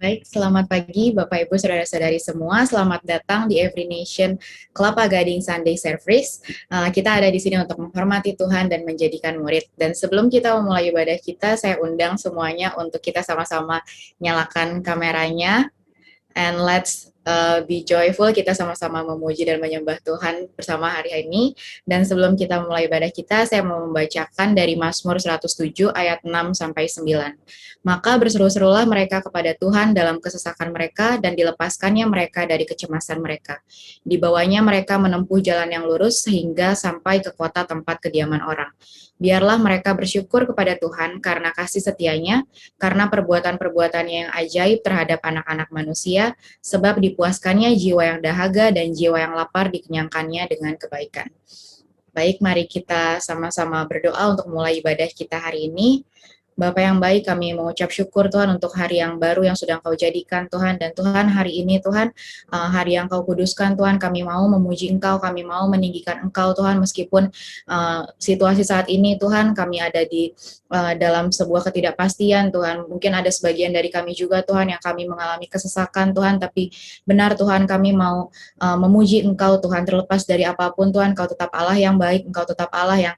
Baik, selamat pagi Bapak Ibu Saudara-saudari semua. Selamat datang di Every Nation Kelapa Gading Sunday Service. Kita ada di sini untuk menghormati Tuhan dan menjadikan murid. Dan sebelum kita memulai ibadah kita, saya undang semuanya untuk kita sama-sama nyalakan kameranya. And let's be joyful, kita sama-sama memuji dan menyembah Tuhan bersama hari ini. Dan sebelum kita mulai ibadah kita, saya mau membacakan dari Mazmur 107 ayat 6 sampai 9. Maka berseru-serulah mereka kepada Tuhan dalam kesesakan mereka dan dilepaskannya mereka dari kecemasan mereka. Dibawanya mereka menempuh jalan yang lurus sehingga sampai ke kota tempat kediaman orang. Biarlah mereka bersyukur kepada Tuhan karena kasih setianya, karena perbuatan-perbuatannya yang ajaib terhadap anak-anak manusia, sebab dipuaskannya jiwa yang dahaga dan jiwa yang lapar dikenyangkannya dengan kebaikan. Baik, mari kita sama-sama berdoa untuk mulai ibadah kita hari ini. Bapa yang baik, kami mengucap syukur Tuhan untuk hari yang baru yang sudah Engkau jadikan Tuhan. Dan Tuhan, hari ini Tuhan, hari yang Kau kuduskan Tuhan, kami mau memuji Engkau, kami mau meninggikan Engkau Tuhan, meskipun situasi saat ini Tuhan, kami ada di dalam sebuah ketidakpastian Tuhan. Mungkin ada sebagian dari kami juga Tuhan yang kami mengalami kesesakan Tuhan, tapi benar Tuhan, kami mau memuji Engkau Tuhan, terlepas dari apapun Tuhan, Engkau tetap Allah yang baik, Engkau tetap Allah yang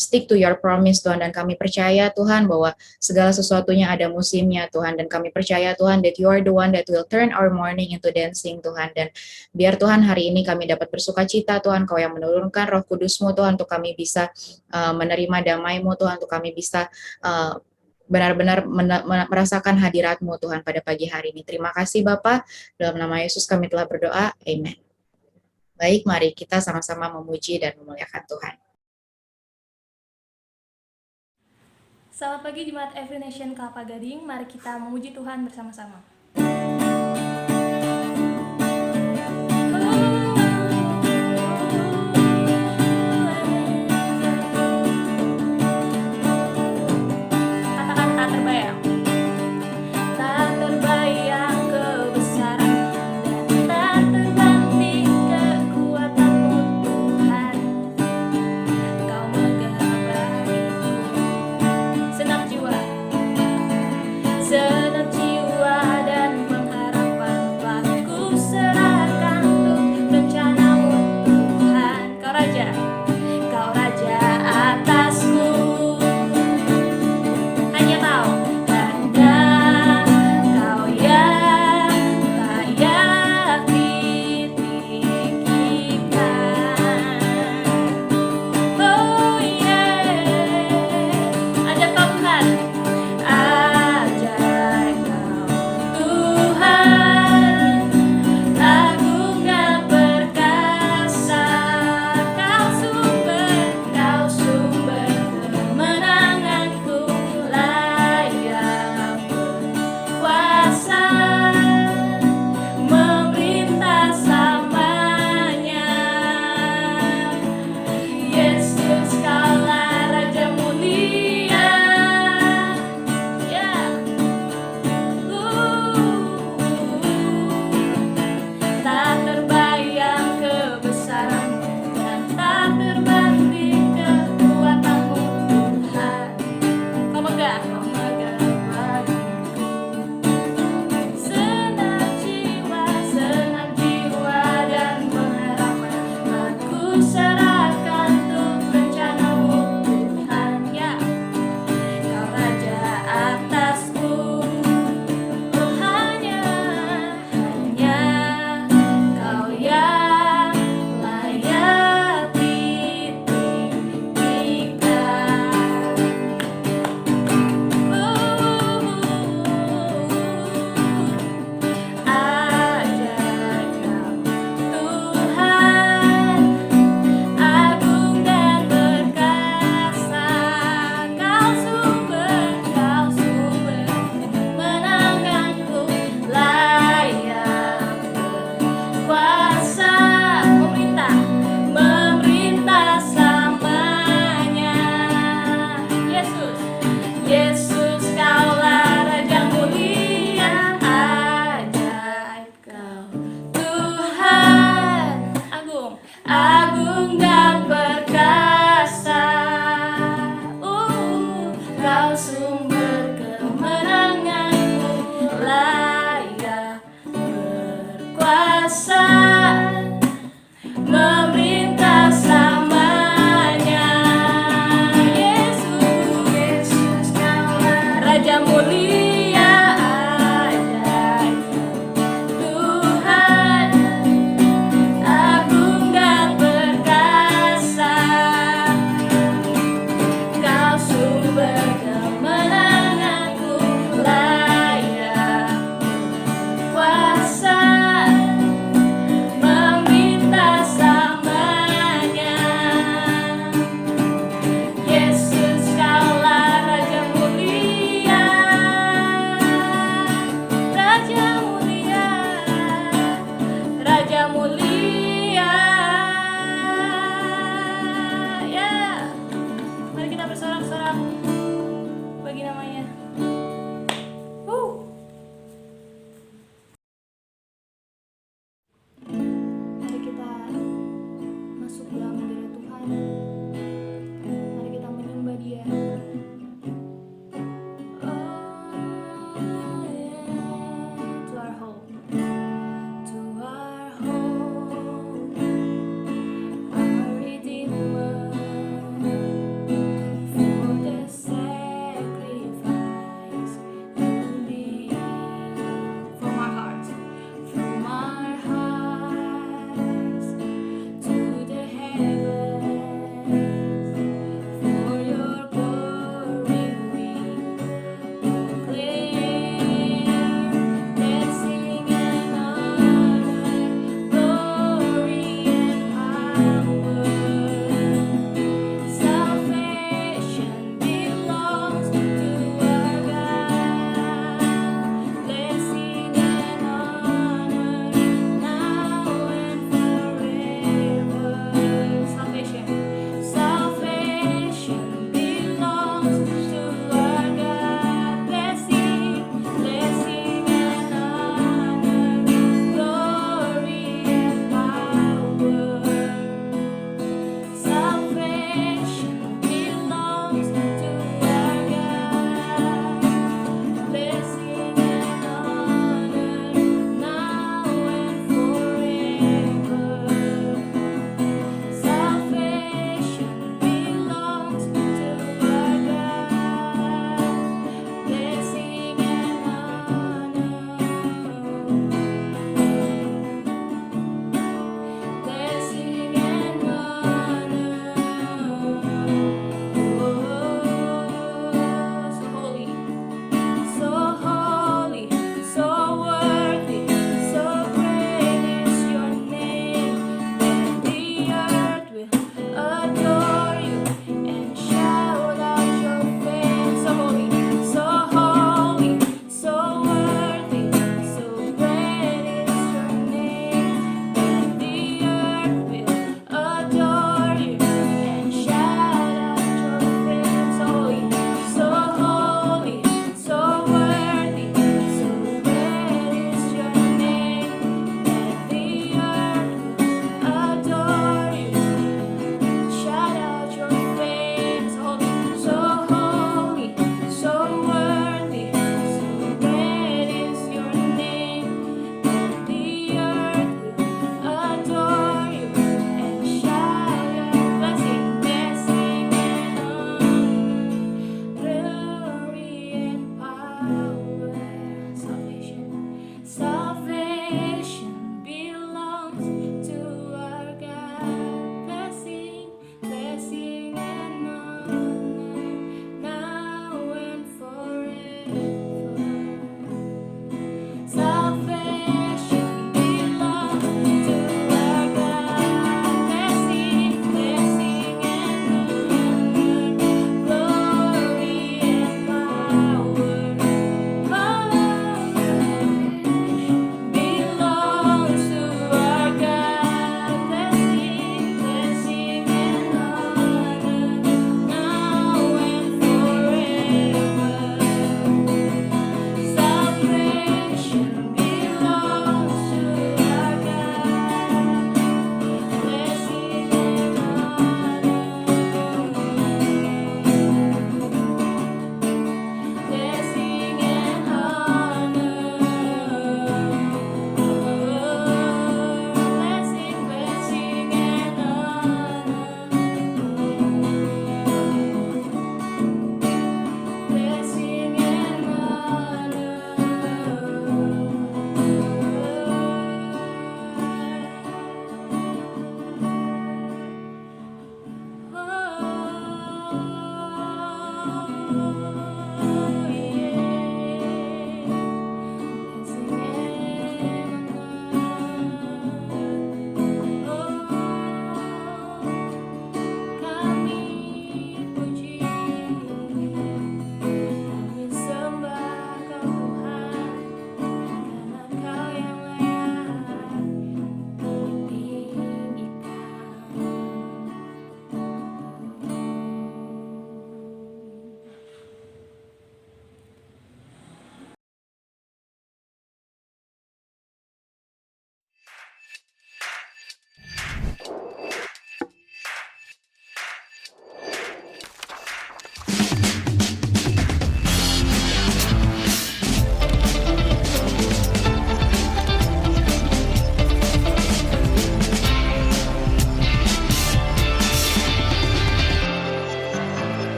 stick to your promise Tuhan, dan kami percaya Tuhan bahwa segala sesuatunya ada musimnya Tuhan, dan kami percaya Tuhan that you are the one that will turn our mourning into dancing Tuhan. Dan biar Tuhan hari ini kami dapat bersuka cita Tuhan, Kau yang menurunkan Roh Kudus-Mu Tuhan, untuk kami bisa menerima damai-Mu Tuhan, untuk kami bisa benar-benar merasakan hadirat-Mu Tuhan pada pagi hari ini. Terima kasih Bapa, dalam nama Yesus kami telah berdoa, amen. Baik, mari kita sama-sama memuji dan memuliakan Tuhan. Selamat pagi Jemaat Every Nation Kelapa Gading, mari kita memuji Tuhan bersama-sama. Katakan tak terbayang. Tak terbayang kebesaran-Mu dan tak terbanding kekuatan-Mu Tuhan. Kau megah bagiku. Senang jiwa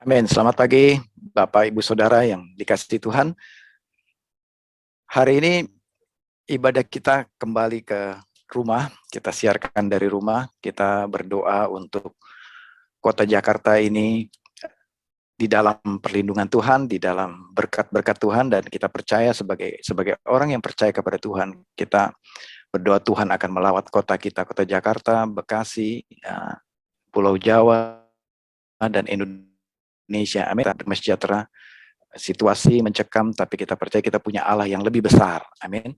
Amin. Selamat pagi, Bapak, Ibu, Saudara yang dikasihi Tuhan. Hari ini ibadah kita kembali ke rumah, kita siarkan dari rumah, kita berdoa untuk kota Jakarta ini di dalam perlindungan Tuhan, di dalam berkat-berkat Tuhan, dan kita percaya sebagai orang yang percaya kepada Tuhan, kita berdoa Tuhan akan melawat kota kita, kota Jakarta, Bekasi, Pulau Jawa, dan Indonesia. Amin. Damai sejahtera. Situasi mencekam, tapi kita percaya kita punya Allah yang lebih besar. Amin.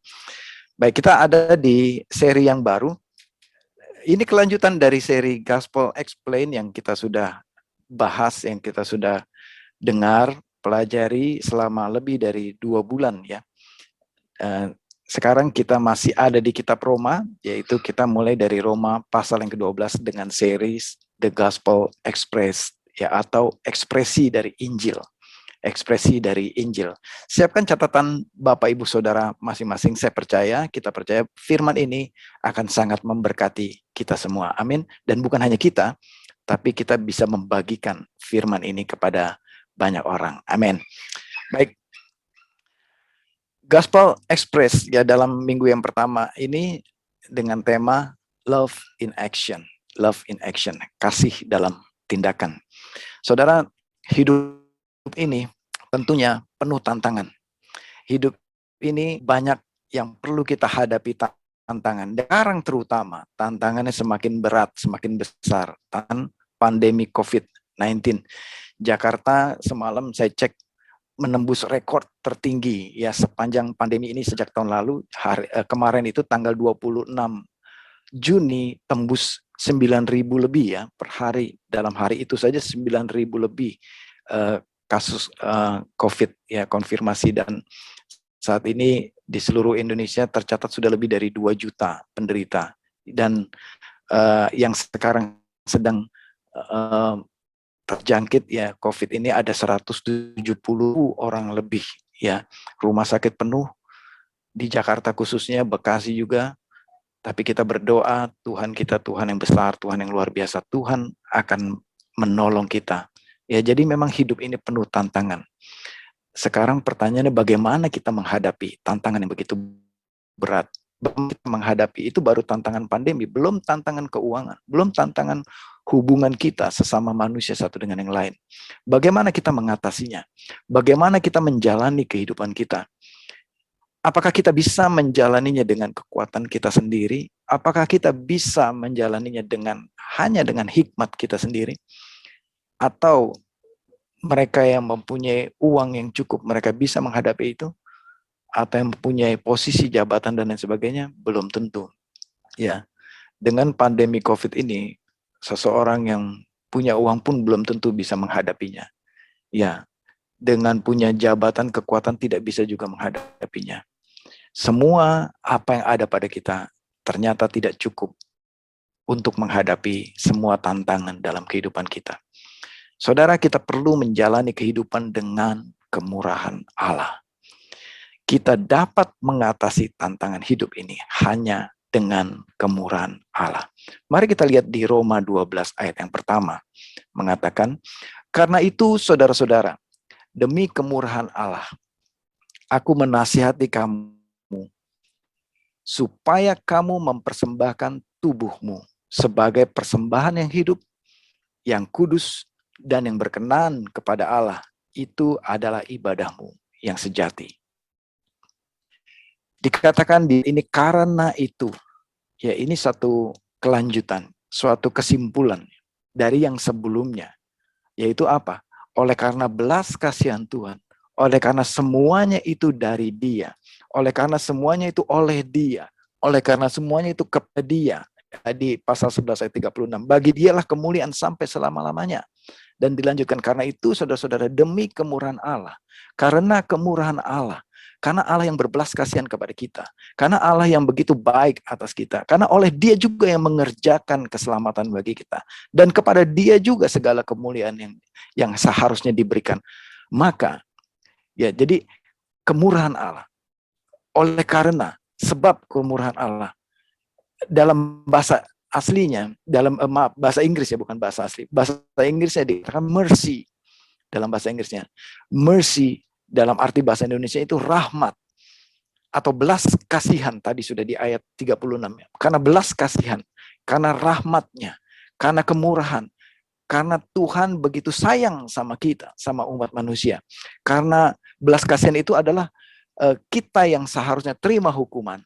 Baik, kita ada di seri yang baru. Ini kelanjutan dari seri Gospel Explain yang kita sudah bahas, yang kita sudah dengar, pelajari selama lebih dari 2 bulan ya. Sekarang kita masih ada di kitab Roma, yaitu kita mulai dari Roma pasal yang ke-12 dengan series The Gospel Express, ya, atau ekspresi dari Injil. Ekspresi dari Injil. Siapkan catatan Bapak Ibu Saudara masing-masing. Kita percaya firman ini akan sangat memberkati kita semua. Amin. Dan bukan hanya kita, tapi kita bisa membagikan firman ini kepada banyak orang. Amin. Baik. Gospel Express ya dalam minggu yang pertama ini dengan tema Love in Action. Love in Action. Kasih dalam tindakan. Saudara, hidup ini tentunya penuh tantangan. Hidup ini banyak yang perlu kita hadapi tantangan. Sekarang terutama tantangannya semakin berat, semakin besar. Tantangan pandemi COVID-19. Jakarta semalam saya cek menembus rekor tertinggi ya sepanjang pandemi ini sejak tahun lalu. Kemarin itu tanggal 26 Juni tembus 9.000 lebih ya per hari. Dalam hari itu saja 9.000 lebih kasus COVID ya konfirmasi, dan saat ini di seluruh Indonesia tercatat sudah lebih dari 2 juta penderita, dan yang sekarang sedang terjangkit ya COVID ini ada 170 orang lebih ya. Rumah sakit penuh di Jakarta khususnya, Bekasi juga. Tapi kita berdoa, Tuhan kita Tuhan yang besar, Tuhan yang luar biasa, Tuhan akan menolong kita. Ya, jadi memang hidup ini penuh tantangan. Sekarang pertanyaannya bagaimana kita menghadapi tantangan yang begitu berat. Kita menghadapi itu baru tantangan pandemi, belum tantangan keuangan, belum tantangan hubungan kita sesama manusia satu dengan yang lain. Bagaimana kita mengatasinya? Bagaimana kita menjalani kehidupan kita? Apakah kita bisa menjalaninya dengan kekuatan kita sendiri? Apakah kita bisa menjalaninya hanya dengan hikmat kita sendiri? Atau mereka yang mempunyai uang yang cukup, mereka bisa menghadapi itu? Atau yang mempunyai posisi jabatan dan lain sebagainya? Belum tentu. Ya, dengan pandemi COVID ini, seseorang yang punya uang pun belum tentu bisa menghadapinya. Ya, dengan punya jabatan, kekuatan tidak bisa juga menghadapinya. Semua apa yang ada pada kita ternyata tidak cukup untuk menghadapi semua tantangan dalam kehidupan kita. Saudara, kita perlu menjalani kehidupan dengan kemurahan Allah. Kita dapat mengatasi tantangan hidup ini hanya dengan kemurahan Allah. Mari kita lihat di Roma 12 ayat yang pertama. Mengatakan, karena itu saudara-saudara, demi kemurahan Allah, aku menasihati kamu, supaya kamu mempersembahkan tubuhmu sebagai persembahan yang hidup, yang kudus, dan yang berkenan kepada Allah. Itu adalah ibadahmu yang sejati. Dikatakan di ini karena itu, ya ini satu kelanjutan, suatu kesimpulan dari yang sebelumnya, yaitu apa? Oleh karena belas kasihan Tuhan, oleh karena semuanya itu dari Dia, oleh karena semuanya itu oleh Dia, oleh karena semuanya itu kepada Dia. Di pasal 11 ayat 36, bagi Dialah kemuliaan sampai selama-lamanya. Dan dilanjutkan, karena itu saudara-saudara, demi kemurahan Allah, karena kemurahan Allah, karena Allah yang berbelas kasihan kepada kita, karena Allah yang begitu baik atas kita, karena oleh Dia juga yang mengerjakan keselamatan bagi kita, dan kepada Dia juga segala kemuliaan yang seharusnya diberikan. Maka ya, jadi kemurahan Allah, oleh karena sebab kemurahan Allah, dalam bahasa aslinya, dalam bahasa Inggris ya, bukan bahasa asli, bahasa Inggrisnya dikatakan mercy. dalam bahasa Inggrisnya. Mercy dalam arti bahasa Indonesia itu rahmat atau belas kasihan, tadi sudah di ayat 36 ya. Karena belas kasihan, karena rahmatnya, karena kemurahan, karena Tuhan begitu sayang sama kita, sama umat manusia. Karena belas kasihan itu adalah kita yang seharusnya terima hukuman,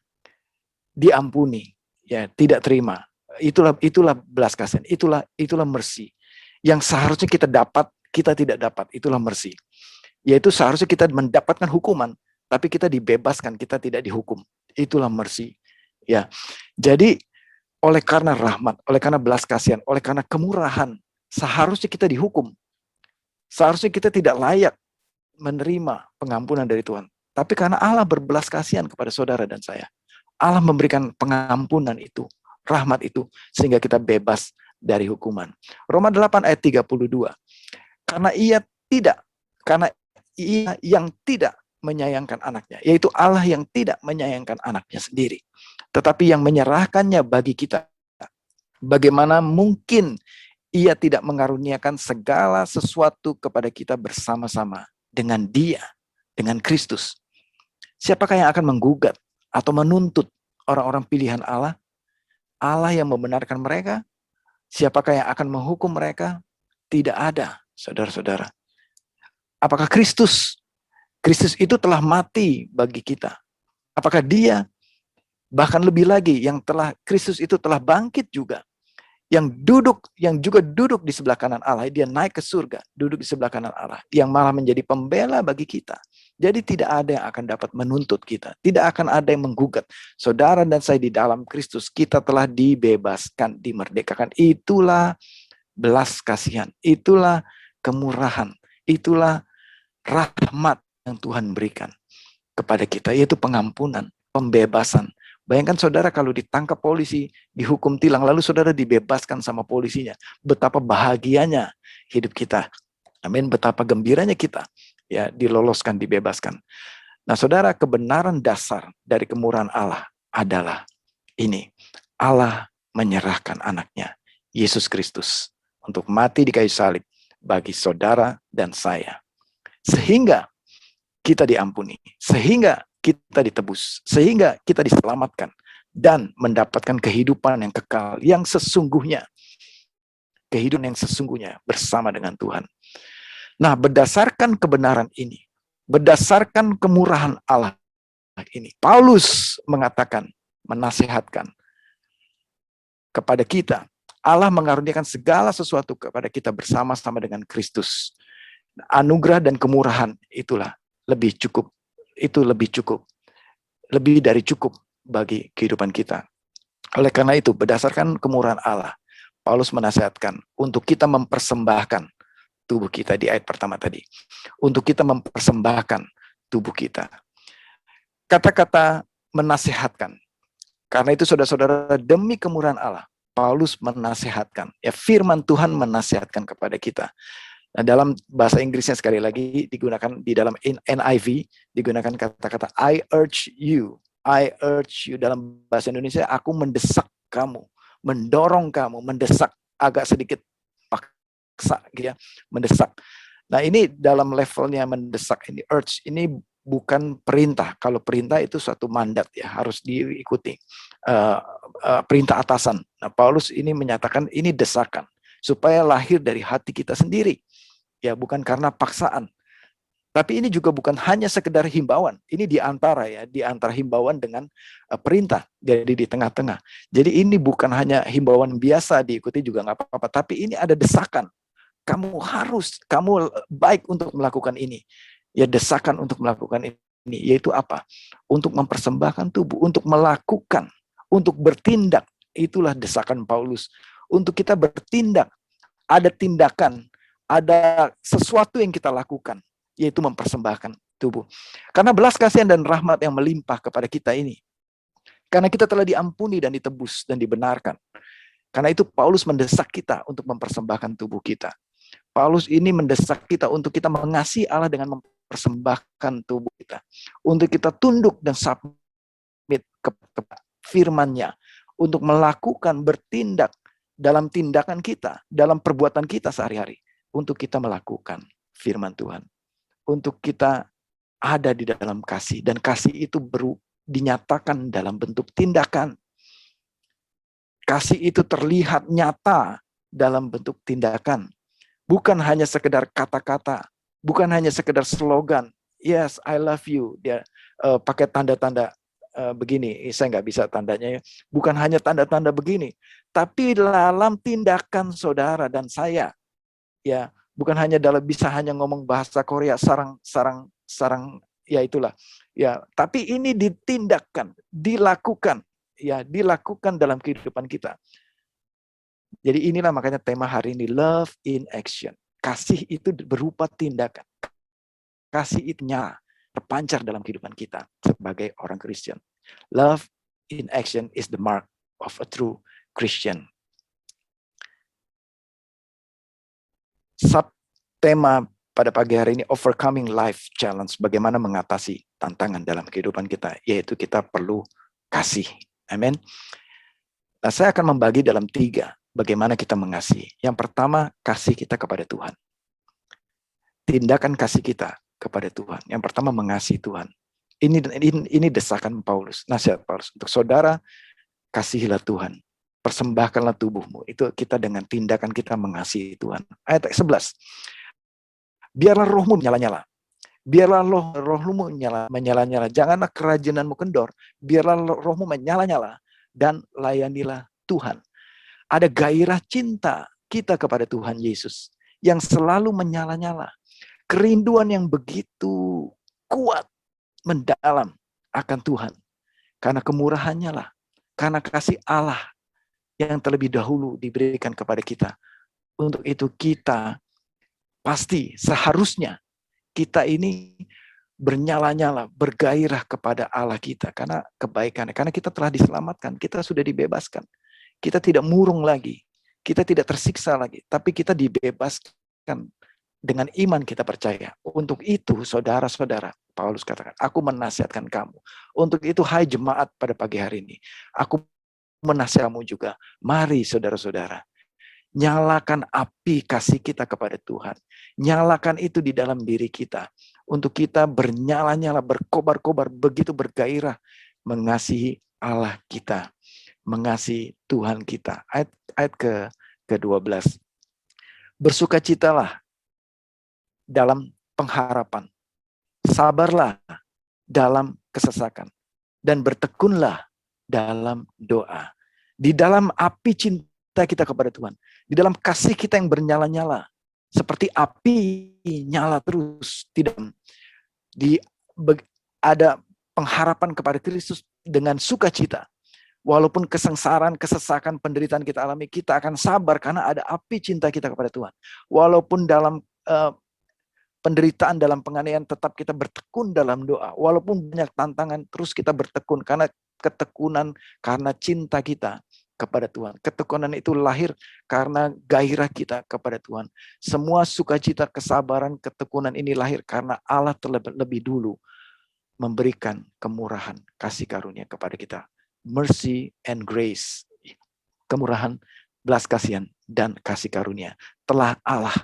diampuni, ya tidak terima. Itulah belas kasihan, itulah mercy. Yang seharusnya kita dapat, kita tidak dapat, itulah mercy. Yaitu seharusnya kita mendapatkan hukuman, tapi kita dibebaskan, kita tidak dihukum. Itulah mercy. Ya. Jadi oleh karena rahmat, oleh karena belas kasihan, oleh karena kemurahan, seharusnya kita dihukum. Seharusnya kita tidak layak menerima pengampunan dari Tuhan. Tapi karena Allah berbelas kasihan kepada saudara dan saya, Allah memberikan pengampunan itu, rahmat itu, sehingga kita bebas dari hukuman. Roma 8 ayat 32. Karena ia yang tidak menyayangkan anaknya, yaitu Allah yang tidak menyayangkan anaknya sendiri, tetapi yang menyerahkannya bagi kita. Bagaimana mungkin ia tidak mengaruniakan segala sesuatu kepada kita bersama-sama dengan Dia, dengan Kristus? Siapakah yang akan menggugat atau menuntut orang-orang pilihan Allah? Allah yang membenarkan mereka. Siapakah yang akan menghukum mereka? Tidak ada, saudara-saudara. Apakah Kristus itu telah mati bagi kita? Apakah Dia, bahkan lebih lagi, Kristus itu telah bangkit juga, yang juga duduk di sebelah kanan Allah, Dia naik ke surga, duduk di sebelah kanan Allah, yang malah menjadi pembela bagi kita. Jadi tidak ada yang akan dapat menuntut kita, tidak akan ada yang menggugat. Saudara dan saya di dalam Kristus, kita telah dibebaskan, dimerdekakan. Itulah belas kasihan, itulah kemurahan, itulah rahmat yang Tuhan berikan kepada kita, yaitu pengampunan, pembebasan. Bayangkan saudara kalau ditangkap polisi, dihukum tilang, lalu saudara dibebaskan sama polisinya. Betapa bahagianya hidup kita. Amin, betapa gembiranya kita ya diloloskan, dibebaskan. Nah saudara, kebenaran dasar dari kemurahan Allah adalah ini. Allah menyerahkan anaknya, Yesus Kristus, untuk mati di kayu salib bagi saudara dan saya. Sehingga kita diampuni, sehingga kita ditebus, sehingga kita diselamatkan dan mendapatkan kehidupan yang kekal, yang sesungguhnya. Kehidupan yang sesungguhnya bersama dengan Tuhan. Nah, berdasarkan kebenaran ini, berdasarkan kemurahan Allah ini, Paulus mengatakan, menasihatkan kepada kita, Allah mengaruniakan segala sesuatu kepada kita bersama-sama dengan Kristus. Anugerah dan kemurahan itulah lebih cukup. Itu lebih cukup. Lebih dari cukup bagi kehidupan kita. Oleh karena itu, berdasarkan kemurahan Allah, Paulus menasihatkan untuk kita mempersembahkan tubuh kita di ayat pertama tadi. Untuk kita mempersembahkan tubuh kita. Kata-kata menasihatkan. Karena itu saudara-saudara, demi kemurahan Allah, Paulus menasihatkan. Ya, firman Tuhan menasihatkan kepada kita. Nah, dalam bahasa Inggrisnya sekali lagi digunakan di dalam NIV digunakan kata-kata I urge you. I urge you. Dalam bahasa Indonesia, aku mendesak kamu, mendorong kamu, mendesak, agak sedikit paksa gitu ya, mendesak. Nah, ini dalam levelnya mendesak, ini urge, ini bukan perintah. Kalau perintah itu suatu mandat ya, harus diikuti. Perintah atasan. Nah, Paulus ini menyatakan ini desakan supaya lahir dari hati kita sendiri. Ya, bukan karena paksaan. Tapi ini juga bukan hanya sekedar himbauan. Ini di antara himbauan dengan perintah. Jadi di tengah-tengah. Jadi ini bukan hanya himbauan biasa diikuti juga nggak apa-apa. Tapi ini ada desakan. Kamu baik untuk melakukan ini. Ya, desakan untuk melakukan ini. Yaitu apa? Untuk mempersembahkan tubuh. Untuk melakukan. Untuk bertindak. Itulah desakan Paulus. Untuk kita bertindak. Ada tindakan. Ada sesuatu yang kita lakukan, yaitu mempersembahkan tubuh. Karena belas kasihan dan rahmat yang melimpah kepada kita ini. Karena kita telah diampuni dan ditebus dan dibenarkan. Karena itu Paulus mendesak kita untuk mempersembahkan tubuh kita. Paulus ini mendesak kita untuk kita mengasihi Allah dengan mempersembahkan tubuh kita. Untuk kita tunduk dan submit kepada firman-Nya. Untuk melakukan, bertindak dalam tindakan kita, dalam perbuatan kita sehari-hari. Untuk kita melakukan. firman Tuhan. Untuk kita ada di dalam kasih. Dan kasih itu dinyatakan dalam bentuk tindakan. Kasih itu terlihat nyata dalam bentuk tindakan. Bukan hanya sekedar kata-kata. Bukan hanya sekedar slogan. Yes, I love you. Dia pakai tanda-tanda begini. Saya nggak bisa tandanya ya. Bukan hanya tanda-tanda begini. Tapi dalam tindakan saudara dan saya. Ya, bukan hanya bisa hanya ngomong bahasa Korea sarang ya itulah. Ya, tapi ini ditindakkan, dilakukan. Ya, dilakukan dalam kehidupan kita. Jadi inilah makanya tema hari ini, love in action. Kasih itu berupa tindakan. Kasih itu nyata, terpancar dalam kehidupan kita sebagai orang Kristen. Love in action is the mark of a true Christian. Subtema pada pagi hari ini, overcoming life challenge, bagaimana mengatasi tantangan dalam kehidupan kita, yaitu kita perlu kasih. Amin. Nah, saya akan membagi dalam 3, bagaimana kita mengasihi. Yang pertama, kasih kita kepada Tuhan. Tindakan kasih kita kepada Tuhan. Yang pertama, mengasihi Tuhan. Ini desakan Paulus, nasihat Paulus. Untuk saudara, kasihilah Tuhan. Persembahkanlah tubuhmu. Itu kita dengan tindakan kita mengasihi Tuhan. Ayat 11. Biarlah rohmu menyala-nyala. Biarlah rohmu menyala-nyala. Janganlah kerajinanmu kendor. Biarlah rohmu menyala-nyala. Dan layanilah Tuhan. Ada gairah cinta kita kepada Tuhan Yesus. Yang selalu menyala-nyala. Kerinduan yang begitu kuat. Mendalam akan Tuhan. Karena kemurahannya lah. Karena kasih Allah yang terlebih dahulu diberikan kepada kita. Untuk itu kita pasti seharusnya kita ini bernyala-nyala, bergairah kepada Allah kita. Karena kebaikan, karena kita telah diselamatkan, kita sudah dibebaskan. Kita tidak murung lagi, kita tidak tersiksa lagi, tapi kita dibebaskan dengan iman kita percaya. Untuk itu saudara-saudara, Paulus katakan, aku menasihatkan kamu. Untuk itu hai jemaat pada pagi hari ini, aku menasihatmu juga. Mari saudara-saudara, nyalakan api kasih kita kepada Tuhan. Nyalakan itu di dalam diri kita. Untuk kita bernyala-nyala, berkobar-kobar, begitu bergairah mengasihi Allah kita. Mengasihi Tuhan kita. Ayat ke-12. Bersukacitalah dalam pengharapan. Sabarlah dalam kesesakan. Dan bertekunlah dalam doa. Di dalam api cinta kita kepada Tuhan. Di dalam kasih kita yang bernyala-nyala. Seperti api nyala terus. Ada pengharapan kepada Kristus dengan sukacita. Walaupun kesengsaraan, kesesakan, penderitaan kita alami, kita akan sabar karena ada api cinta kita kepada Tuhan. Walaupun dalam penderitaan, dalam penganiayaan, tetap kita bertekun dalam doa. Walaupun banyak tantangan, terus kita bertekun karena ketekunan, karena cinta kita kepada Tuhan. Ketekunan itu lahir karena gairah kita kepada Tuhan. Semua sukacita, kesabaran, ketekunan ini lahir karena Allah terlebih dulu memberikan kemurahan, kasih karunia kepada kita. Mercy and grace. Kemurahan, belas kasihan, dan kasih karunia telah Allah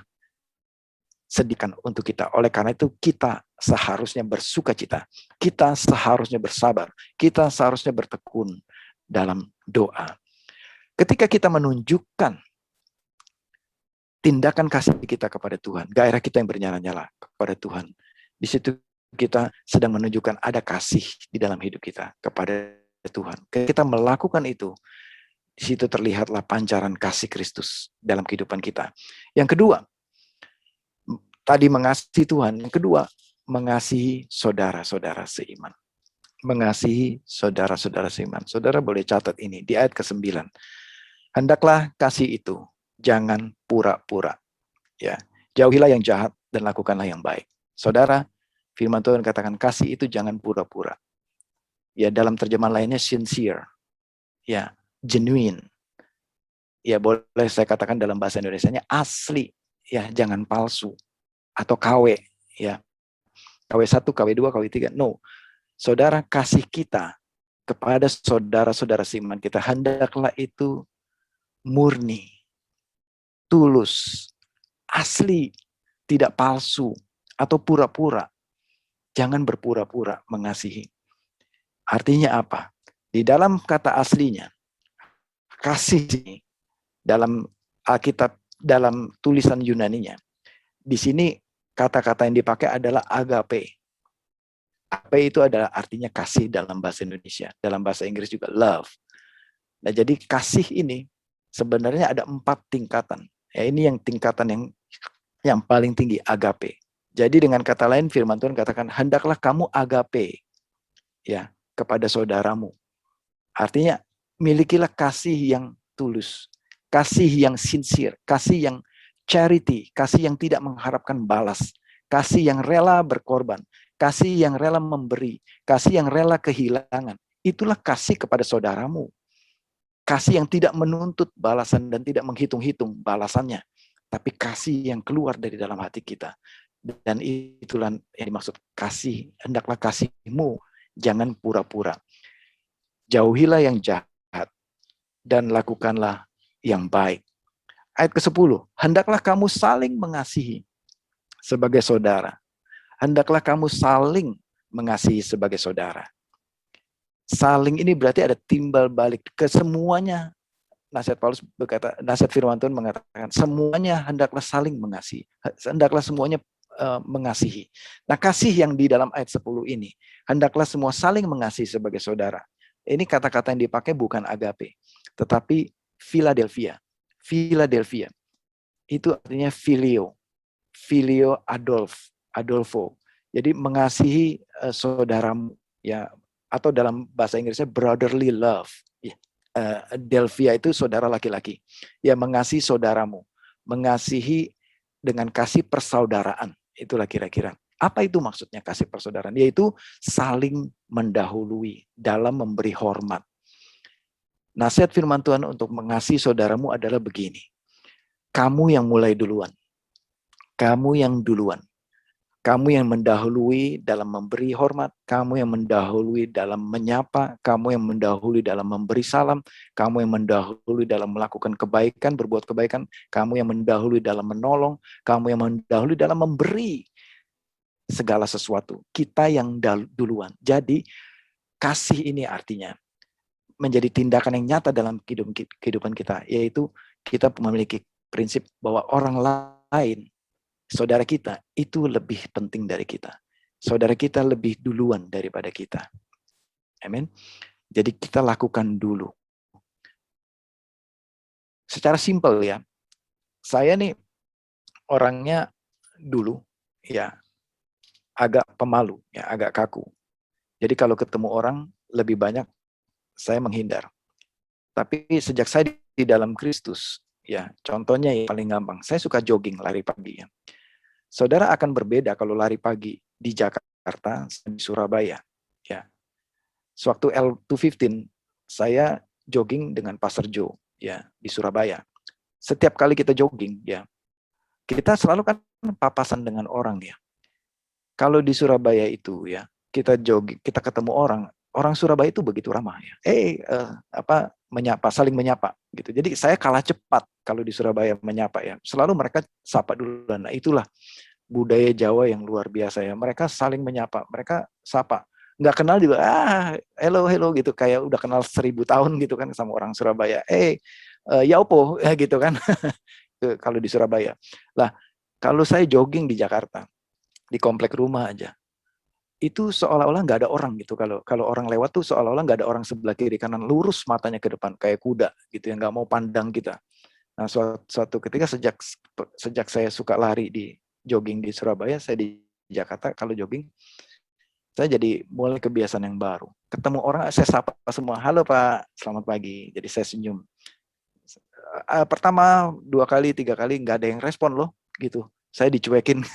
sediakan untuk kita. Oleh karena itu kita seharusnya bersukacita. Kita seharusnya bersabar. Kita seharusnya bertekun dalam doa. Ketika kita menunjukkan tindakan kasih kita kepada Tuhan, gairah kita yang bernyala-nyala kepada Tuhan, di situ kita sedang menunjukkan ada kasih di dalam hidup kita kepada Tuhan. Ketika kita melakukan itu, di situ terlihatlah pancaran kasih Kristus dalam kehidupan kita. Yang kedua, tadi mengasihi Tuhan. Yang kedua, mengasihi saudara-saudara seiman. Mengasihi saudara-saudara seiman. Saudara boleh catat ini di ayat ke-9. Hendaklah kasih itu jangan pura-pura. Ya, jauhilah yang jahat dan lakukanlah yang baik. Saudara, firman Tuhan katakan kasih itu jangan pura-pura. Ya, dalam terjemahan lainnya sincere. Ya, genuine. Ya, boleh saya katakan dalam bahasa Indonesianya asli. Ya, jangan palsu atau KW, ya. KW1, KW2, KW3. No. Saudara, kasih kita kepada saudara-saudara seiman kita hendaklah itu murni, tulus, asli, tidak palsu atau pura-pura. Jangan berpura-pura mengasihi. Artinya apa? Di dalam kata aslinya, kasih ini dalam Alkitab, dalam tulisan Yunaninya, di sini kata-kata yang dipakai adalah agape. Agape itu adalah artinya kasih dalam bahasa Indonesia. Dalam bahasa Inggris juga love. Nah, jadi kasih ini sebenarnya ada 4 tingkatan. Ya, ini yang tingkatan yang paling tinggi, agape. Jadi dengan kata lain firman Tuhan katakan, hendaklah kamu agape ya kepada saudaramu. Artinya milikilah kasih yang tulus, kasih yang sincere, kasih yang charity, kasih yang tidak mengharapkan balas, kasih yang rela berkorban, kasih yang rela memberi, kasih yang rela kehilangan. Itulah kasih kepada saudaramu. Kasih yang tidak menuntut balasan dan tidak menghitung-hitung balasannya, tapi kasih yang keluar dari dalam hati kita. Dan itulah yang dimaksud kasih. Hendaklah kasihmu jangan pura-pura. Jauhilah yang jahat dan lakukanlah yang baik. Ayat ke-10, hendaklah kamu saling mengasihi sebagai saudara. Hendaklah kamu saling mengasihi sebagai saudara. Saling ini berarti ada timbal balik ke semuanya. Nasihat Paulus berkata, nasihat firman Tuhan mengatakan, semuanya hendaklah saling mengasihi. Hendaklah semuanya mengasihi. Nah, kasih yang di dalam ayat 10 ini, hendaklah semua saling mengasihi sebagai saudara. Ini kata-kata yang dipakai bukan agape, tetapi Philadelphia. Philadelphia. Itu artinya filio. Filio Adolfo. Jadi mengasihi saudaramu, ya, atau dalam bahasa Inggrisnya brotherly love. Delphia itu saudara laki-laki. Ya, mengasihi saudaramu. Mengasihi dengan kasih persaudaraan. Itulah kira-kira. Apa itu maksudnya kasih persaudaraan? Yaitu saling mendahului dalam memberi hormat. Nasihat firman Tuhan untuk mengasihi saudaramu adalah begini. Kamu yang mulai duluan. Kamu yang duluan. Kamu yang mendahului dalam memberi hormat, kamu yang mendahului dalam menyapa, kamu yang mendahului dalam memberi salam, kamu yang mendahului dalam melakukan kebaikan, berbuat kebaikan, kamu yang mendahului dalam menolong, kamu yang mendahului dalam memberi segala sesuatu. Kita yang duluan. Jadi kasih ini artinya menjadi tindakan yang nyata dalam kehidupan kita, yaitu kita memiliki prinsip bahwa orang lain, saudara kita itu lebih penting dari kita. Saudara kita lebih duluan daripada kita. Amin. Jadi kita lakukan dulu. Secara simpel ya. Saya nih orangnya dulu ya agak pemalu, ya agak kaku. Jadi kalau ketemu orang lebih banyak saya menghindar. Tapi sejak saya di dalam Kristus, ya contohnya yang paling gampang, saya suka jogging, lari pagi ya. Saudara akan berbeda kalau lari pagi di Jakarta, di Surabaya. Ya. Sewaktu L215, saya jogging dengan Pastor Joe ya di Surabaya. Setiap kali kita jogging, ya, kita selalu kan papasan dengan orang ya. Kalau di Surabaya itu ya, kita jogging, kita ketemu orang Surabaya itu begitu ramah ya. Menyapa, saling menyapa gitu. Jadi saya kalah cepat kalau di Surabaya menyapa ya. Selalu mereka sapa duluan. Nah, itulah budaya Jawa yang luar biasa ya. Mereka saling menyapa, mereka sapa. Nggak kenal juga, hello gitu, kayak udah kenal 1000 tahun gitu kan sama orang Surabaya. Ya opo gitu kan. Kalau di Surabaya. Lah, kalau saya jogging di Jakarta, di komplek rumah aja, itu seolah-olah nggak ada orang gitu. Kalau orang lewat tuh seolah-olah nggak ada orang sebelah kiri kanan, lurus matanya ke depan kayak kuda gitu yang nggak mau pandang kita. Nah, suatu ketika sejak saya suka lari di jogging di Surabaya, saya di Jakarta kalau jogging, saya jadi mulai kebiasaan yang baru. Ketemu orang saya sapa semua, halo Pak, selamat pagi. Jadi saya senyum. Pertama 2 kali 3 kali nggak ada yang respon loh gitu. Saya dicuekin.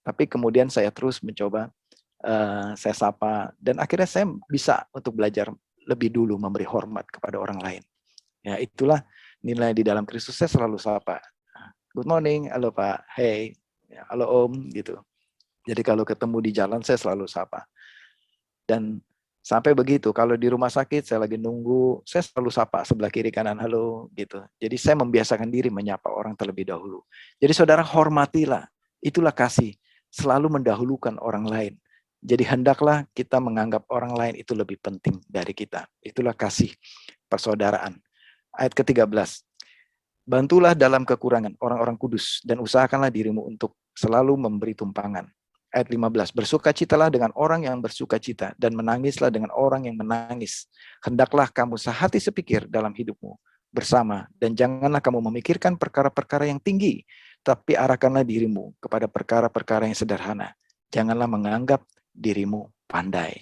Tapi kemudian saya terus mencoba. Saya sapa dan akhirnya saya bisa untuk belajar lebih dulu memberi hormat kepada orang lain. Ya, itulah nilai di dalam Kristus. Saya selalu sapa. Good morning, halo Pak, hey, ya, halo Om gitu. Jadi kalau ketemu di jalan saya selalu sapa. Dan sampai begitu, kalau di rumah sakit saya lagi nunggu, saya selalu sapa sebelah kiri kanan, halo gitu. Jadi saya membiasakan diri menyapa orang terlebih dahulu. Jadi saudara hormatilah Itulah kasih, selalu mendahulukan orang lain. Jadi hendaklah kita menganggap orang lain itu lebih penting dari kita. Itulah kasih persaudaraan. Ayat ke-13. Bantulah dalam kekurangan orang-orang kudus dan usahakanlah dirimu untuk selalu memberi tumpangan. Ayat 15. Bersukacitalah dengan orang yang bersukacita dan menangislah dengan orang yang menangis. Hendaklah kamu sehati sepikir dalam hidupmu bersama dan janganlah kamu memikirkan perkara-perkara yang tinggi, tapi arahkanlah dirimu kepada perkara-perkara yang sederhana. Janganlah menganggap dirimu pandai.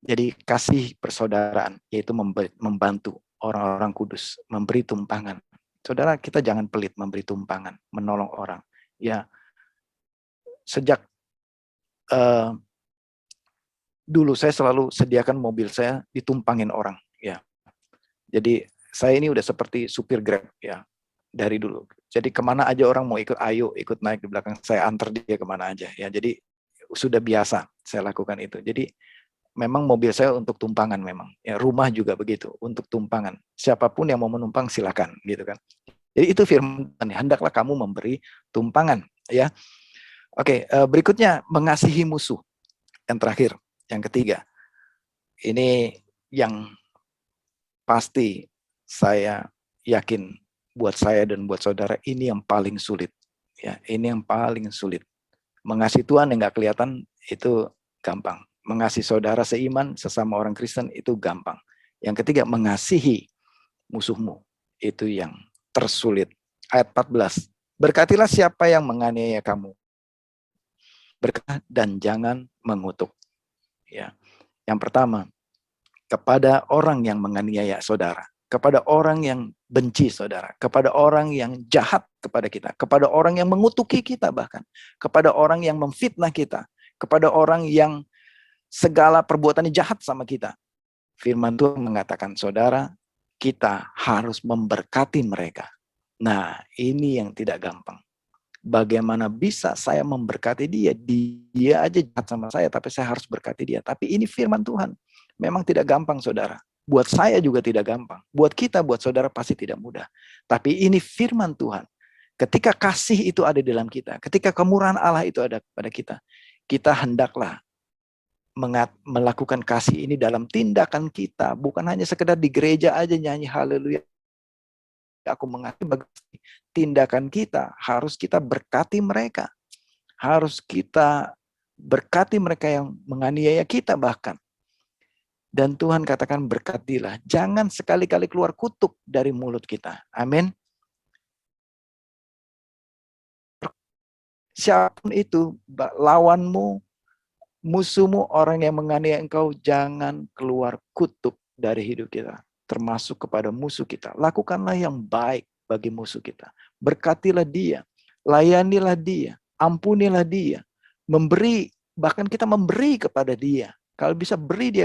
Jadi kasih persaudaraan yaitu membantu orang-orang kudus, memberi tumpangan. Saudara, kita jangan pelit memberi tumpangan, menolong orang. Ya, sejak dulu saya selalu sediakan mobil saya ditumpangin orang. Ya, jadi saya ini udah seperti supir Grab ya dari dulu. Jadi kemana aja orang mau ikut, ayo ikut naik di belakang saya, antar dia kemana aja. Ya, jadi sudah biasa saya lakukan itu. Jadi memang mobil saya untuk tumpangan memang. Ya, rumah juga begitu, untuk tumpangan. Siapapun yang mau menumpang silakan, gitu kan. Jadi itu firman Tuhan, hendaklah kamu memberi tumpangan, ya. Oke, berikutnya mengasihi musuh. Yang terakhir, yang ketiga. Ini yang pasti saya yakin buat saya dan buat saudara ini yang paling sulit. Ya, ini yang paling sulit. Mengasihi Tuhan yang nggak kelihatan itu gampang. Mengasihi saudara seiman, sesama orang Kristen itu gampang. Yang ketiga, mengasihi musuhmu. Itu yang tersulit. Ayat 14. Berkatilah siapa yang menganiaya kamu. Berkah dan jangan mengutuk. Ya. Yang pertama, kepada orang yang menganiaya saudara. Kepada orang yang benci saudara. Kepada orang yang jahat kepada kita. Kepada orang yang mengutuki kita bahkan. Kepada orang yang memfitnah kita. Kepada orang yang segala perbuatannya jahat sama kita. Firman Tuhan mengatakan, saudara, kita harus memberkati mereka. Nah, ini yang tidak gampang. Bagaimana bisa saya memberkati dia? Dia aja jahat sama saya, tapi saya harus berkati dia. Tapi ini firman Tuhan. Memang tidak gampang, saudara. Buat saya juga tidak gampang. Buat kita, buat saudara pasti tidak mudah. Tapi ini firman Tuhan. Ketika kasih itu ada di dalam kita, ketika kemurahan Allah itu ada pada kita, kita hendaklah melakukan kasih ini dalam tindakan kita, bukan hanya sekedar di gereja aja nyanyi haleluya. Aku mengasihi, tindakan kita harus kita berkati mereka. Harus kita berkati mereka yang menganiaya kita bahkan. Dan Tuhan katakan berkatilah, jangan sekali-kali keluar kutuk dari mulut kita. Amin. Siapapun itu, lawanmu, musuhmu, orang yang menganiaya engkau, jangan keluar kutuk dari hidup kita. Termasuk kepada musuh kita. Lakukanlah yang baik bagi musuh kita. Berkatilah dia. Layanilah dia. Ampunilah dia. Memberi, bahkan kita memberi kepada dia. Kalau bisa beri dia.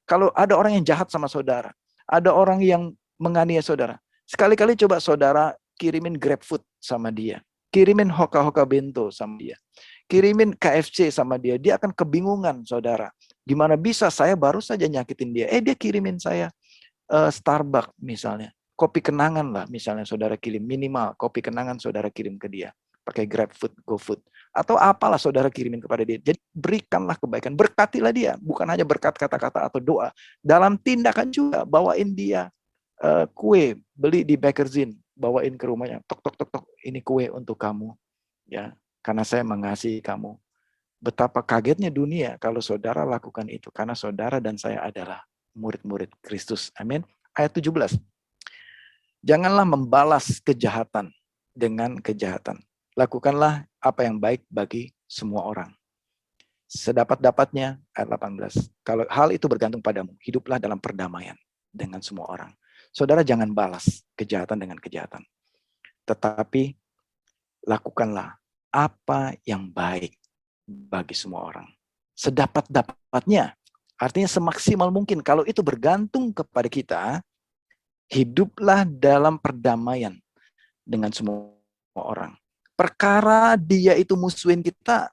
Kalau ada orang yang jahat sama saudara. Ada orang yang menganiaya saudara. Sekali-kali coba saudara kirimin GrabFood sama dia. Kirimin hoka-hoka bento sama dia. Kirimin KFC sama dia. Dia akan kebingungan, saudara. Gimana bisa saya baru saja nyakitin dia. Dia kirimin saya Starbucks misalnya. Kopi kenangan lah misalnya saudara kirim. Minimal kopi kenangan saudara kirim ke dia. Pakai GrabFood, GoFood. Atau apalah saudara kirimin kepada dia. Jadi berikanlah kebaikan. Berkatilah dia. Bukan hanya berkat kata-kata atau doa. Dalam tindakan juga bawain dia kue. Beli di Baker's Inn. Bawain ke rumahnya. Tok, tok, tok, tok. Ini kue untuk kamu. Ya. Karena saya mengasihi kamu. Betapa kagetnya dunia kalau saudara lakukan itu. Karena saudara dan saya adalah murid-murid Kristus. Amin. Ayat 17. Janganlah membalas kejahatan dengan kejahatan. Lakukanlah apa yang baik bagi semua orang. Sedapat-dapatnya, ayat 18. Kalau hal itu bergantung padamu, hiduplah dalam perdamaian dengan semua orang. Saudara jangan balas kejahatan dengan kejahatan. Tetapi lakukanlah apa yang baik bagi semua orang. Sedapat-dapatnya, artinya semaksimal mungkin. Kalau itu bergantung kepada kita, hiduplah dalam perdamaian dengan semua orang. Perkara dia itu musuhin kita,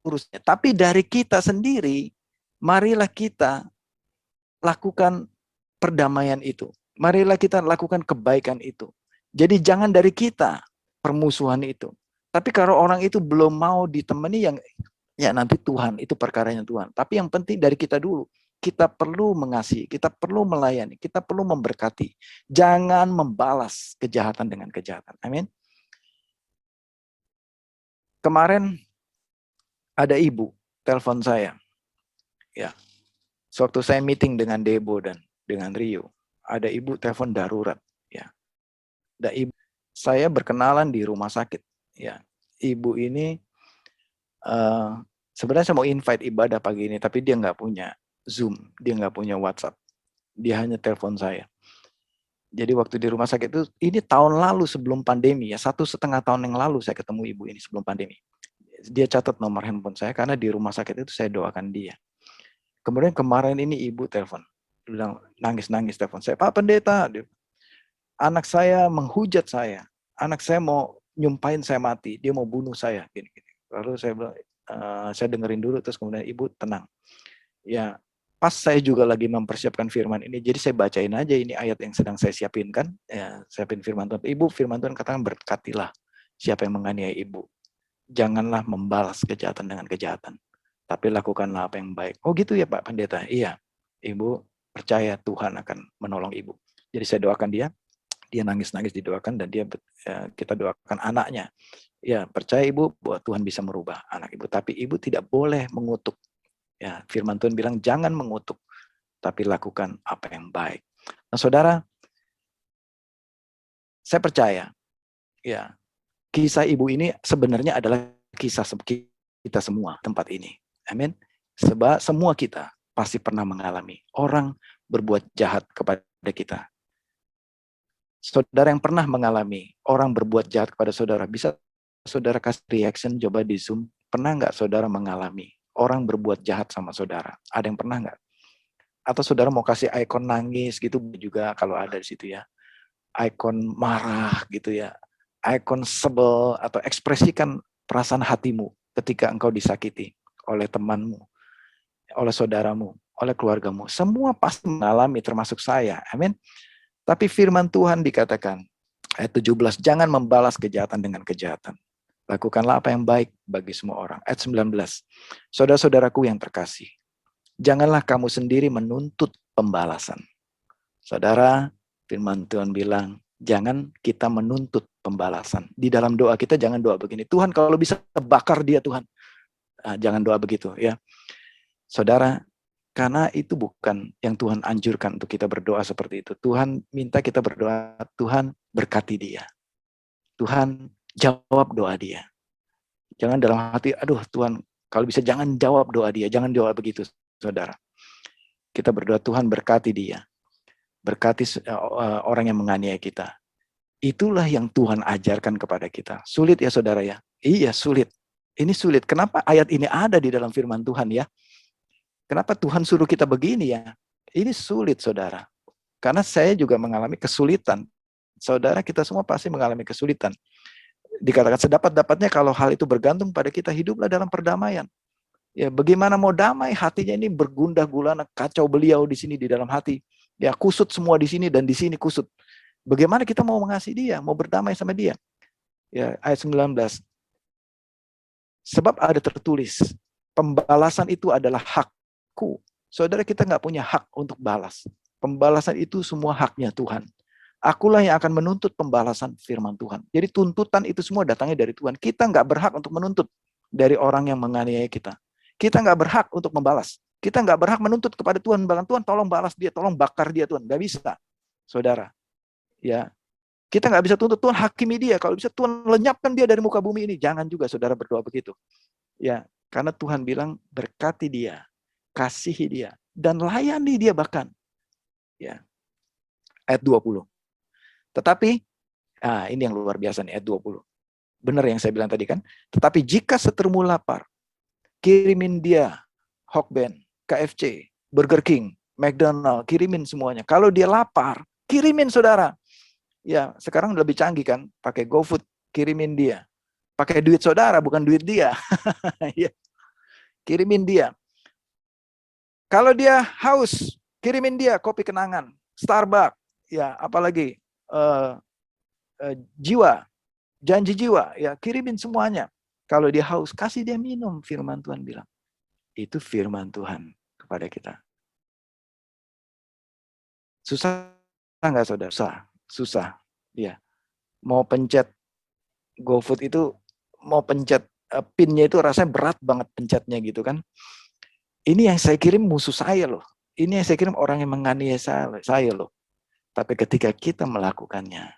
urusnya. Tapi dari kita sendiri, marilah kita lakukan perdamaian itu. Marilah kita lakukan kebaikan itu. Jadi jangan dari kita. permusuhan itu. Tapi kalau orang itu belum mau ditemani, yang ya nanti Tuhan, itu perkaranya Tuhan. Tapi yang penting dari kita dulu, kita perlu mengasihi, kita perlu melayani, kita perlu memberkati. Jangan membalas kejahatan dengan kejahatan. Amin. Kemarin ada ibu telepon saya. Ya. Sewaktu saya meeting dengan Debo dan dengan Rio, ada ibu telepon darurat. Ya. Ada ibu, saya berkenalan di rumah sakit. Ya. Ibu ini sebenarnya saya mau invite ibadah pagi ini, tapi dia nggak punya Zoom, dia nggak punya WhatsApp, dia hanya telepon saya. Jadi waktu di rumah sakit itu, ini tahun lalu sebelum pandemi ya, 1,5 tahun yang lalu saya ketemu ibu ini sebelum pandemi. Dia catat nomor handphone saya karena di rumah sakit itu saya doakan dia. Kemudian kemarin ini ibu telepon, bilang nangis-nangis telepon saya, Pak Pendeta, anak saya menghujat saya, anak saya mau nyumpahin saya mati, dia mau bunuh saya, gini-gini. Lalu saya bilang, saya dengerin dulu, terus kemudian ibu tenang. Ya, pas saya juga lagi mempersiapkan firman ini, jadi saya bacain aja ini ayat yang sedang saya siapin kan, ya, siapin firman Tuhan. Ibu, firman Tuhan katakan berkatilah siapa yang menganiaya ibu. Janganlah membalas kejahatan dengan kejahatan, tapi lakukanlah apa yang baik. Oh gitu ya Pak Pendeta? Iya, ibu percaya Tuhan akan menolong ibu. Jadi saya doakan dia nangis-nangis didoakan, dan kita doakan anaknya. Ya, percaya ibu bahwa Tuhan bisa merubah anak ibu, tapi ibu tidak boleh mengutuk. Ya, firman Tuhan bilang jangan mengutuk, tapi lakukan apa yang baik. Nah, saudara, saya percaya, ya, kisah ibu ini sebenarnya adalah kisah kita semua tempat ini. Amin. Sebab semua kita pasti pernah mengalami orang berbuat jahat kepada kita. Saudara yang pernah mengalami orang berbuat jahat kepada saudara, bisa saudara kasih reaction coba di Zoom. Pernah nggak saudara mengalami orang berbuat jahat sama saudara? Ada yang pernah nggak? Atau saudara mau kasih ikon nangis gitu juga kalau ada di situ ya. Ikon marah gitu ya. Ikon sebel, atau ekspresikan perasaan hatimu ketika engkau disakiti oleh temanmu, oleh saudaramu, oleh keluargamu. Semua pasti mengalami, termasuk saya. Amin. Tapi firman Tuhan dikatakan, ayat 17, jangan membalas kejahatan dengan kejahatan. Lakukanlah apa yang baik bagi semua orang. Ayat 19, saudara-saudaraku yang terkasih, janganlah kamu sendiri menuntut pembalasan. Saudara, firman Tuhan bilang, jangan kita menuntut pembalasan. Di dalam doa kita jangan doa begini, Tuhan kalau bisa bakar dia Tuhan. Nah, jangan doa begitu ya. Saudara, karena itu bukan yang Tuhan anjurkan untuk kita berdoa seperti itu. Tuhan minta kita berdoa, Tuhan berkati dia. Tuhan jawab doa dia. Jangan dalam hati, aduh Tuhan, kalau bisa jangan jawab doa dia. Jangan doa begitu, saudara. Kita berdoa, Tuhan berkati dia. Berkati orang yang menganiaya kita. Itulah yang Tuhan ajarkan kepada kita. Sulit ya saudara ya? Iya sulit. Ini sulit. Kenapa ayat ini ada di dalam firman Tuhan ya? Kenapa Tuhan suruh kita begini ya? Ini sulit saudara. Karena saya juga mengalami kesulitan. Saudara, kita semua pasti mengalami kesulitan. Dikatakan sedapat-dapatnya kalau hal itu bergantung pada kita, hiduplah dalam perdamaian. Ya, bagaimana mau damai? Hatinya ini bergundah gulana, kacau beliau di sini di dalam hati. Ya, kusut semua di sini dan di sini kusut. Bagaimana kita mau mengasihi dia, mau berdamai sama dia? Ya, ayat 19. Sebab ada tertulis, pembalasan itu adalah hakku. Saudara, kita nggak punya hak untuk balas. Pembalasan itu semua haknya Tuhan. Akulah yang akan menuntut pembalasan, firman Tuhan. Jadi tuntutan itu semua datangnya dari Tuhan. Kita nggak berhak untuk menuntut dari orang yang menganiaya kita. Kita nggak berhak untuk membalas. Kita nggak berhak menuntut kepada Tuhan. Bahkan Tuhan tolong balas dia, tolong bakar dia Tuhan. Nggak bisa, saudara. Ya, kita nggak bisa tuntut Tuhan hakimi dia. Kalau bisa Tuhan lenyapkan dia dari muka bumi ini. Jangan juga saudara berdoa begitu. Ya, karena Tuhan bilang berkati dia, kasihi dia, dan layani dia bahkan. Ya, ayat 20. Tetapi, ini yang luar biasa nih, ayat 20. Benar yang saya bilang tadi kan. Tetapi jika setermu lapar, kirimin dia Hokben, KFC, Burger King, McDonald, kirimin semuanya. Kalau dia lapar, kirimin saudara. Ya, sekarang lebih canggih kan, pakai GoFood, kirimin dia. Pakai duit saudara, bukan duit dia. Ya. Kirimin dia. Kalau dia haus, kirimin dia kopi kenangan, Starbucks, ya, apalagi jiwa Janji jiwa, ya kirimin semuanya. Kalau dia haus, kasih dia minum, firman Tuhan bilang. Itu firman Tuhan kepada kita. Susah nggak saudara? Susah. Ya. Mau pencet GoFood itu, mau pencet PIN-nya itu rasanya berat banget pencetnya gitu kan. Ini yang saya kirim musuh saya loh. Ini yang saya kirim orang yang menganiaya saya loh. Tapi ketika kita melakukannya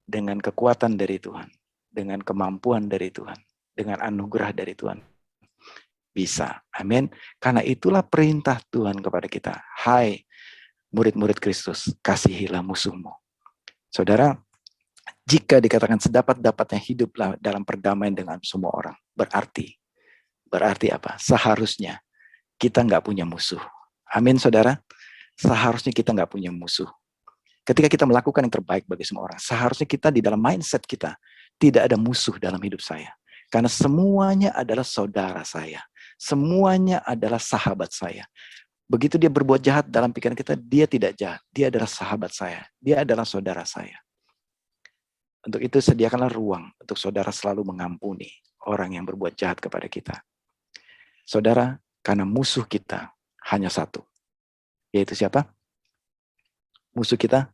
dengan kekuatan dari Tuhan, dengan kemampuan dari Tuhan, dengan anugerah dari Tuhan, bisa. Amin. Karena itulah perintah Tuhan kepada kita. Hai murid-murid Kristus, kasihilah musuhmu. Saudara, jika dikatakan sedapat-dapatnya hiduplah dalam perdamaian dengan semua orang, berarti apa? Seharusnya kita nggak punya musuh. Amin, saudara. Seharusnya kita nggak punya musuh. Ketika kita melakukan yang terbaik bagi semua orang, seharusnya kita di dalam mindset kita tidak ada musuh dalam hidup saya. Karena semuanya adalah saudara saya. Semuanya adalah sahabat saya. Begitu dia berbuat jahat dalam pikiran kita, dia tidak jahat. Dia adalah sahabat saya. Dia adalah saudara saya. Untuk itu sediakanlah ruang untuk saudara selalu mengampuni orang yang berbuat jahat kepada kita. Saudara, karena musuh kita hanya satu. Yaitu siapa? Musuh kita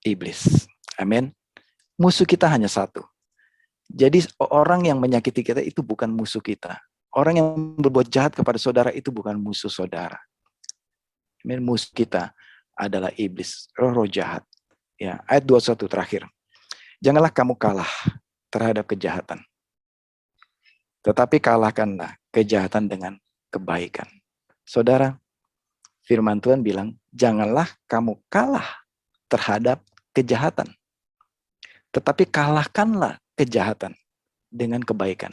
iblis. Amin. Musuh kita hanya satu. Jadi orang yang menyakiti kita itu bukan musuh kita. Orang yang berbuat jahat kepada saudara itu bukan musuh saudara. Amin. Musuh kita adalah iblis, roh jahat. Ya, ayat 21 terakhir. Janganlah kamu kalah terhadap kejahatan. Tetapi kalahkanlah kejahatan dengan kebaikan. Saudara, firman Tuhan bilang, janganlah kamu kalah terhadap kejahatan. Tetapi kalahkanlah kejahatan dengan kebaikan.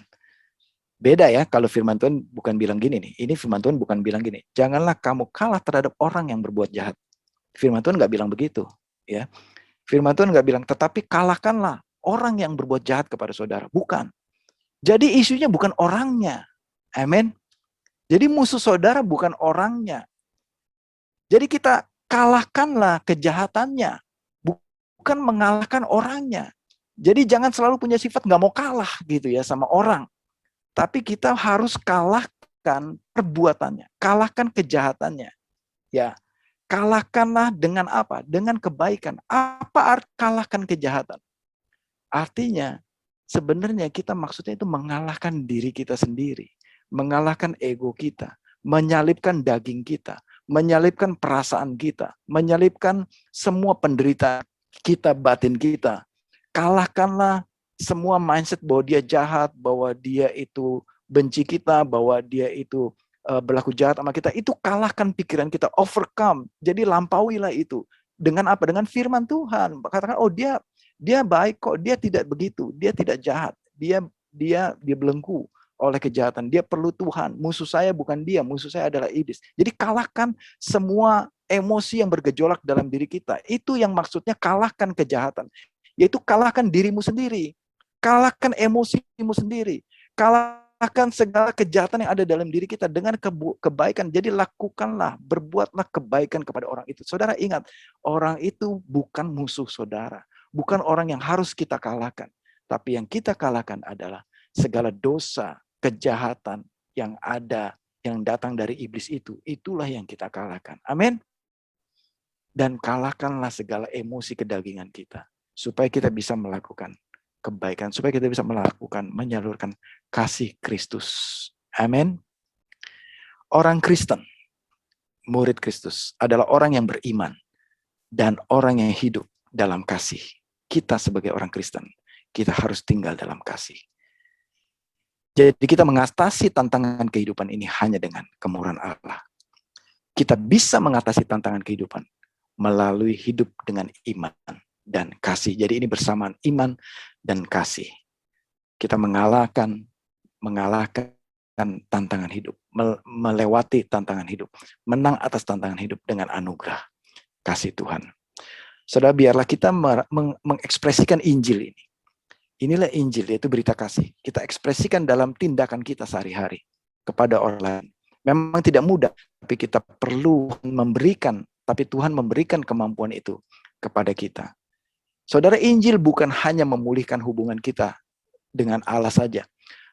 Beda ya, kalau firman Tuhan bukan bilang gini nih. Ini firman Tuhan bukan bilang gini. Janganlah kamu kalah terhadap orang yang berbuat jahat. Firman Tuhan nggak bilang begitu. Ya, firman Tuhan nggak bilang, tetapi kalahkanlah orang yang berbuat jahat kepada saudara. Bukan. Jadi isunya bukan orangnya. Amin. Jadi musuh saudara bukan orangnya. Jadi kita kalahkanlah kejahatannya, bukan mengalahkan orangnya. Jadi jangan selalu punya sifat nggak mau kalah gitu ya sama orang. Tapi kita harus kalahkan perbuatannya, kalahkan kejahatannya. Ya, kalahkanlah dengan apa? Dengan kebaikan. Apa arti kalahkan kejahatan? Artinya sebenarnya kita maksudnya itu mengalahkan diri kita sendiri, mengalahkan ego kita, menyalipkan daging kita, menyalipkan perasaan kita, menyalipkan semua penderitaan kita, batin kita. Kalahkanlah semua mindset bahwa dia jahat, bahwa dia itu benci kita, bahwa dia itu berlaku jahat sama kita. Itu kalahkan pikiran kita, overcome. Jadi lampauilah itu. Dengan apa? Dengan firman Tuhan. Katakan, oh dia baik kok, dia tidak begitu, dia tidak jahat. Dia belenggu oleh kejahatan. Dia perlu Tuhan. Musuh saya bukan dia, musuh saya adalah iblis. Jadi kalahkan semua emosi yang bergejolak dalam diri kita. Itu yang maksudnya kalahkan kejahatan. Yaitu kalahkan dirimu sendiri. Kalahkan emosimu sendiri. Kalahkan segala kejahatan yang ada dalam diri kita dengan kebaikan. Jadi lakukanlah, berbuatlah kebaikan kepada orang itu. Saudara ingat, orang itu bukan musuh saudara. Bukan orang yang harus kita kalahkan. Tapi yang kita kalahkan adalah segala dosa, kejahatan yang ada, yang datang dari iblis itu. Itulah yang kita kalahkan. Amin. Dan kalahkanlah segala emosi kedagingan kita. Supaya kita bisa melakukan kebaikan. Supaya kita bisa melakukan, menyalurkan kasih Kristus. Amin. Orang Kristen, murid Kristus, adalah orang yang beriman. Dan orang yang hidup dalam kasih. Kita sebagai orang Kristen, kita harus tinggal dalam kasih. Jadi kita mengatasi tantangan kehidupan ini hanya dengan kemurahan Allah. Kita bisa mengatasi tantangan kehidupan melalui hidup dengan iman dan kasih. Jadi ini bersamaan iman dan kasih. Kita mengalahkan tantangan hidup, melewati tantangan hidup, menang atas tantangan hidup dengan anugerah kasih Tuhan. Saudara, biarlah kita mengekspresikan Injil ini. Inilah Injil, yaitu berita kasih. Kita ekspresikan dalam tindakan kita sehari-hari kepada orang lain. Memang tidak mudah, tapi kita perlu memberikan, tapi Tuhan memberikan kemampuan itu kepada kita. Saudara, Injil bukan hanya memulihkan hubungan kita dengan Allah saja,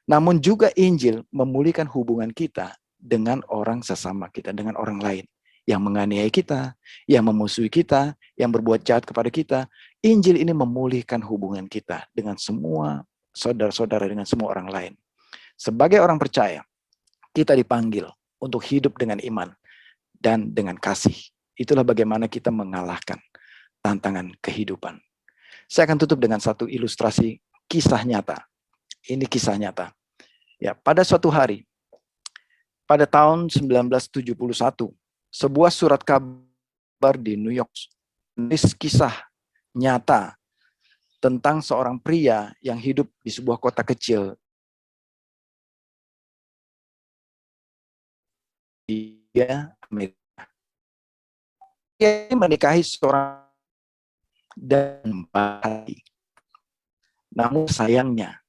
namun juga Injil memulihkan hubungan kita dengan orang sesama kita, dengan orang lain yang menganiaya kita, yang memusuhi kita, yang berbuat jahat kepada kita. Injil ini memulihkan hubungan kita dengan semua saudara-saudara, dengan semua orang lain. Sebagai orang percaya, kita dipanggil untuk hidup dengan iman dan dengan kasih. Itulah bagaimana kita mengalahkan tantangan kehidupan. Saya akan tutup dengan satu ilustrasi kisah nyata. Ini kisah nyata. Ya, pada suatu hari, pada tahun 1971, sebuah surat kabar di New York menulis kisah nyata tentang seorang pria yang hidup di sebuah kota kecil di Amerika. Dia menikahi seorang dan baik. Namun sayangnya,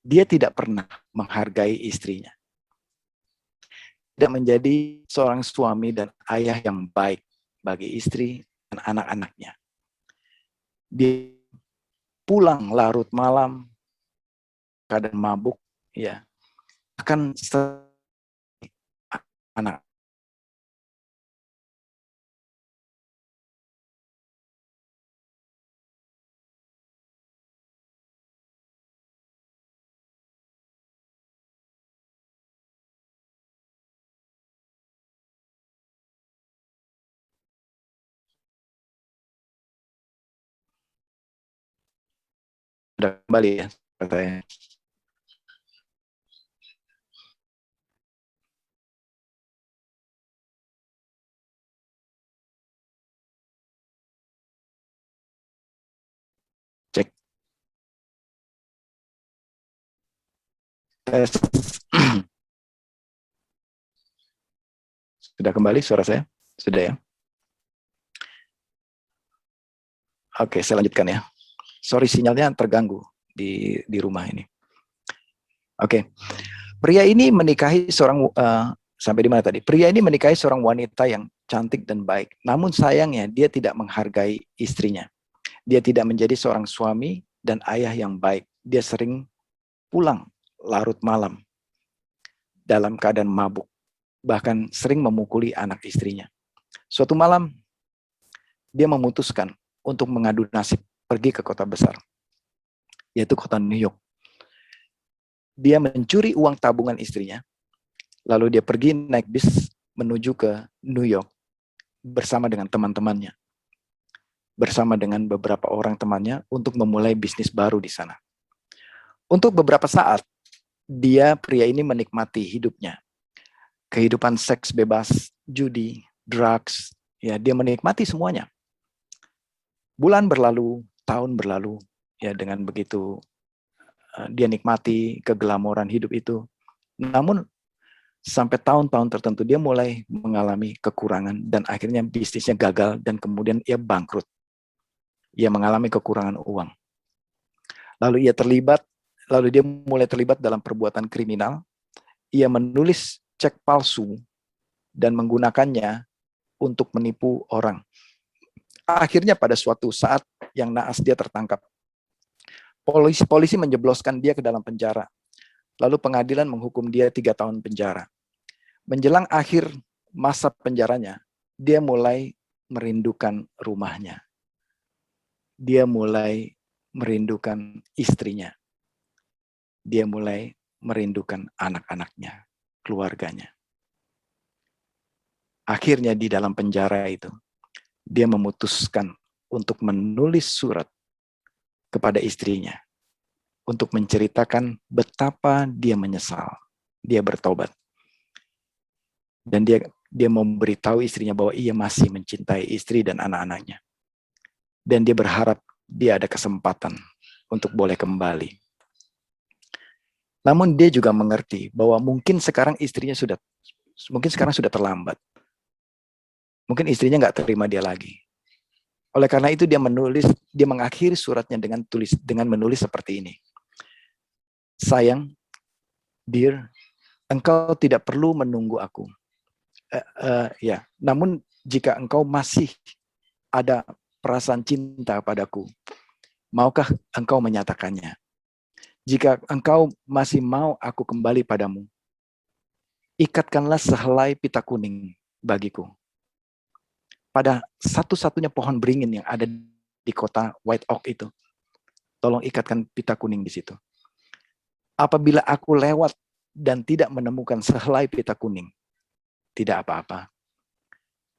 dia tidak pernah menghargai istrinya. Tidak menjadi seorang suami dan ayah yang baik bagi istri dan anak-anaknya. Dia pulang larut malam, keadaan mabuk, ya, akan anak. Sudah kembali ya, saya. Cek. Tes. Sudah kembali suara saya? Sudah ya? Oke, saya lanjutkan ya. Sorry, sinyalnya terganggu di rumah ini. Oke. Pria ini menikahi seorang sampai di mana tadi? Pria ini menikahi seorang wanita yang cantik dan baik. Namun sayangnya dia tidak menghargai istrinya. Dia tidak menjadi seorang suami dan ayah yang baik. Dia sering pulang larut malam dalam keadaan mabuk. Bahkan sering memukuli anak istrinya. Suatu malam dia memutuskan untuk mengadu nasib pergi ke kota besar, yaitu kota New York. Dia mencuri uang tabungan istrinya, lalu dia pergi naik bis menuju ke New York bersama dengan teman-temannya, bersama dengan beberapa orang temannya untuk memulai bisnis baru di sana. Untuk beberapa saat, pria ini menikmati hidupnya. Kehidupan seks bebas, judi, drugs, ya dia menikmati semuanya. Bulan berlalu, tahun berlalu, ya dengan begitu dia nikmati keglamoran hidup itu. Namun sampai tahun-tahun tertentu dia mulai mengalami kekurangan dan akhirnya bisnisnya gagal dan kemudian ia bangkrut. Ia mengalami kekurangan uang. Lalu dia mulai terlibat dalam perbuatan kriminal. Ia menulis cek palsu dan menggunakannya untuk menipu orang. Akhirnya pada suatu saat yang naas dia tertangkap. Polisi menjebloskan dia ke dalam penjara. Lalu pengadilan menghukum dia 3 tahun penjara. Menjelang akhir masa penjaranya, dia mulai merindukan rumahnya. Dia mulai merindukan istrinya. Dia mulai merindukan anak-anaknya, keluarganya. Akhirnya di dalam penjara itu, dia memutuskan untuk menulis surat kepada istrinya untuk menceritakan betapa dia menyesal, dia bertobat. Dan dia memberitahu istrinya bahwa ia masih mencintai istri dan anak-anaknya. Dan dia berharap dia ada kesempatan untuk boleh kembali. Namun dia juga mengerti bahwa mungkin sekarang sudah terlambat. Mungkin istrinya nggak terima dia lagi. Oleh karena itu dia mengakhiri suratnya dengan menulis seperti ini. Sayang, dear, engkau tidak perlu menunggu aku. Namun jika engkau masih ada perasaan cinta padaku, Maukah engkau menyatakannya? Jika engkau masih mau aku kembali padamu, ikatkanlah sehelai pita kuning bagiku. Pada satu-satunya pohon beringin yang ada di kota White Oak itu. Tolong ikatkan pita kuning di situ. Apabila aku lewat dan tidak menemukan sehelai pita kuning, tidak apa-apa.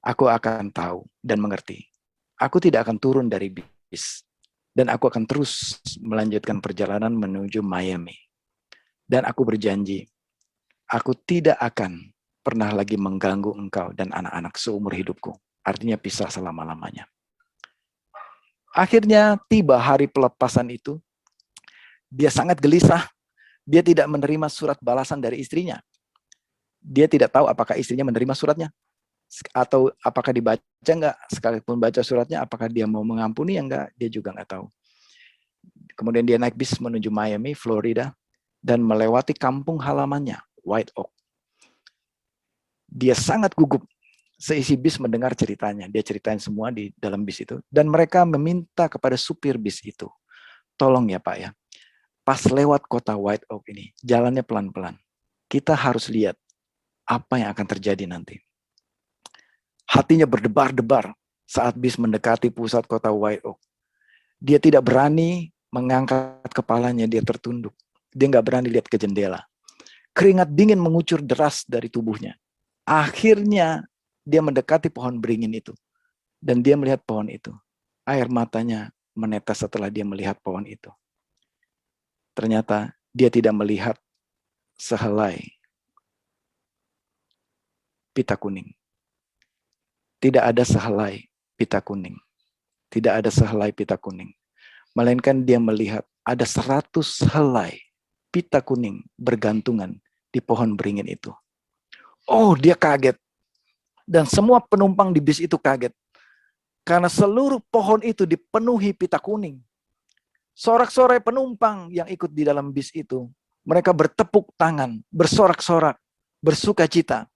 Aku akan tahu dan mengerti. Aku tidak akan turun dari bis. Dan aku akan terus melanjutkan perjalanan menuju Miami. Dan aku berjanji, aku tidak akan pernah lagi mengganggu engkau dan anak-anak seumur hidupku. Artinya pisah selama-lamanya. Akhirnya tiba hari pelepasan itu. Dia sangat gelisah. Dia tidak menerima surat balasan dari istrinya. Dia tidak tahu apakah istrinya menerima suratnya. Atau apakah dibaca enggak. Sekalipun baca suratnya, apakah dia mau mengampuni ya enggak. Dia juga enggak tahu. Kemudian dia naik bis menuju Miami, Florida. Dan melewati kampung halamannya, White Oak. Dia sangat gugup. Seisi bis mendengar ceritanya. Dia ceritain semua di dalam bis itu. Dan mereka meminta kepada supir bis itu. Tolong ya Pak ya. Pas lewat kota White Oak ini, jalannya pelan-pelan. Kita harus lihat apa yang akan terjadi nanti. Hatinya berdebar-debar saat bis mendekati pusat kota White Oak. Dia tidak berani mengangkat kepalanya, dia tertunduk. Dia nggak berani lihat ke jendela. Keringat dingin mengucur deras dari tubuhnya. Akhirnya dia mendekati pohon beringin itu. Dan dia melihat pohon itu. Air matanya menetes setelah dia melihat pohon itu. Ternyata dia tidak melihat sehelai pita kuning. Tidak ada sehelai pita kuning. Tidak ada sehelai pita kuning. Melainkan dia melihat ada 100 helai pita kuning bergantungan di pohon beringin itu. Oh, dia kaget. Dan semua penumpang di bis itu kaget. Karena seluruh pohon itu dipenuhi pita kuning. Sorak-sorai penumpang yang ikut di dalam bis itu. Mereka bertepuk tangan, bersorak-sorak, bersuka cita.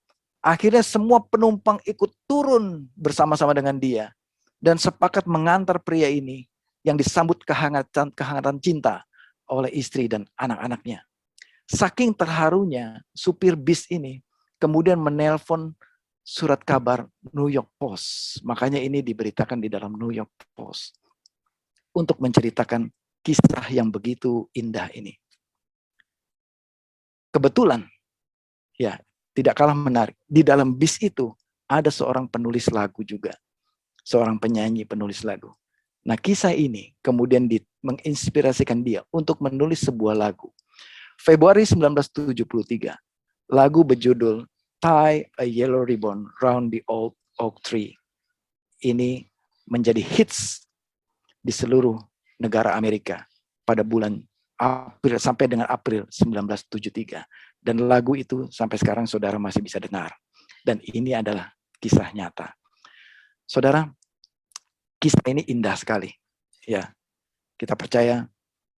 Akhirnya semua penumpang ikut turun bersama-sama dengan dia. Dan sepakat mengantar pria ini yang disambut kehangatan cinta oleh istri dan anak-anaknya. Saking terharunya, supir bis ini kemudian menelpon surat kabar New York Post. Makanya ini diberitakan di dalam New York Post. Untuk menceritakan kisah yang begitu indah ini. Kebetulan, ya tidak kalah menarik, di dalam bis itu ada seorang penulis lagu juga. Seorang penyanyi penulis lagu. Nah kisah ini kemudian menginspirasikan dia untuk menulis sebuah lagu. Februari 1973, lagu berjudul Tie a Yellow Ribbon Round the Old Oak Tree. Ini menjadi hits di seluruh negara Amerika pada bulan April sampai dengan April 1973. Dan lagu itu sampai sekarang saudara masih bisa dengar. Dan ini adalah kisah nyata. Saudara, kisah ini indah sekali. Ya, kita percaya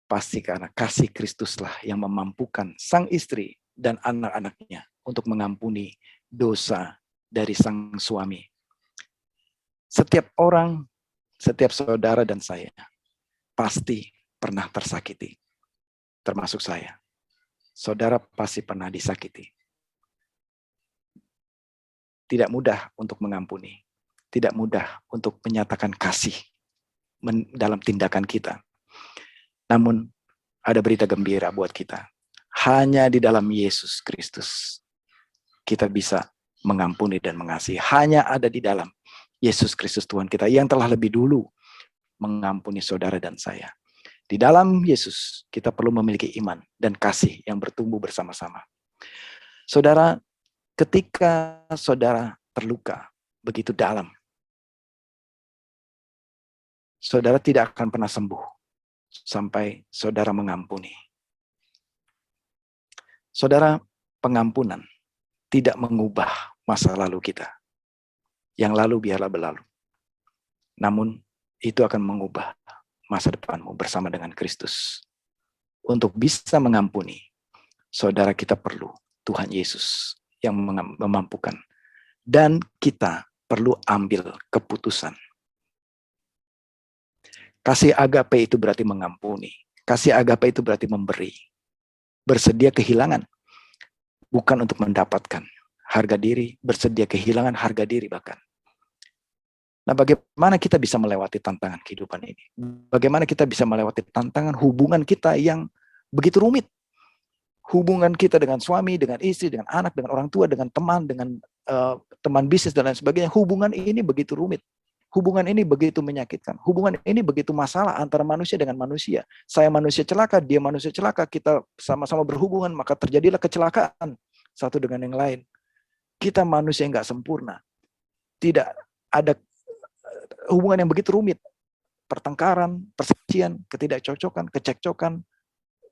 pasti karena kasih Kristuslah yang memampukan sang istri dan anak-anaknya untuk mengampuni dosa dari sang suami. Setiap orang, setiap saudara dan saya pasti pernah tersakiti. Termasuk saya. Saudara pasti pernah disakiti. Tidak mudah untuk mengampuni. Tidak mudah untuk menyatakan kasih dalam tindakan kita. Namun ada berita gembira buat kita. Hanya di dalam Yesus Kristus kita bisa mengampuni dan mengasihi. Hanya ada di dalam Yesus Kristus Tuhan kita yang telah lebih dulu mengampuni saudara dan saya. Di dalam Yesus kita perlu memiliki iman dan kasih yang bertumbuh bersama-sama. Saudara, ketika saudara terluka begitu dalam, saudara tidak akan pernah sembuh sampai saudara mengampuni. Saudara, pengampunan tidak mengubah masa lalu kita. Yang lalu biarlah berlalu. Namun itu akan mengubah masa depanmu bersama dengan Kristus. Untuk bisa mengampuni, saudara kita perlu Tuhan Yesus yang memampukan. Dan kita perlu ambil keputusan. Kasih agape itu berarti mengampuni. Kasih agape itu berarti memberi. Bersedia kehilangan, bukan untuk mendapatkan. Harga diri, bersedia kehilangan harga diri bahkan. Nah, bagaimana kita bisa melewati tantangan kehidupan ini? Bagaimana kita bisa melewati tantangan hubungan kita yang begitu rumit? Hubungan kita dengan suami, dengan istri, dengan anak, dengan orang tua, dengan teman, dengan teman bisnis dan lain sebagainya. Hubungan ini begitu rumit. Hubungan ini begitu menyakitkan. Hubungan ini begitu masalah antara manusia dengan manusia. Saya manusia celaka, dia manusia celaka. Kita sama-sama berhubungan, maka terjadilah kecelakaan satu dengan yang lain. Kita manusia yang nggak sempurna. Tidak ada hubungan yang begitu rumit. Pertengkaran, perselisihan, ketidakcocokan, kecekcokan,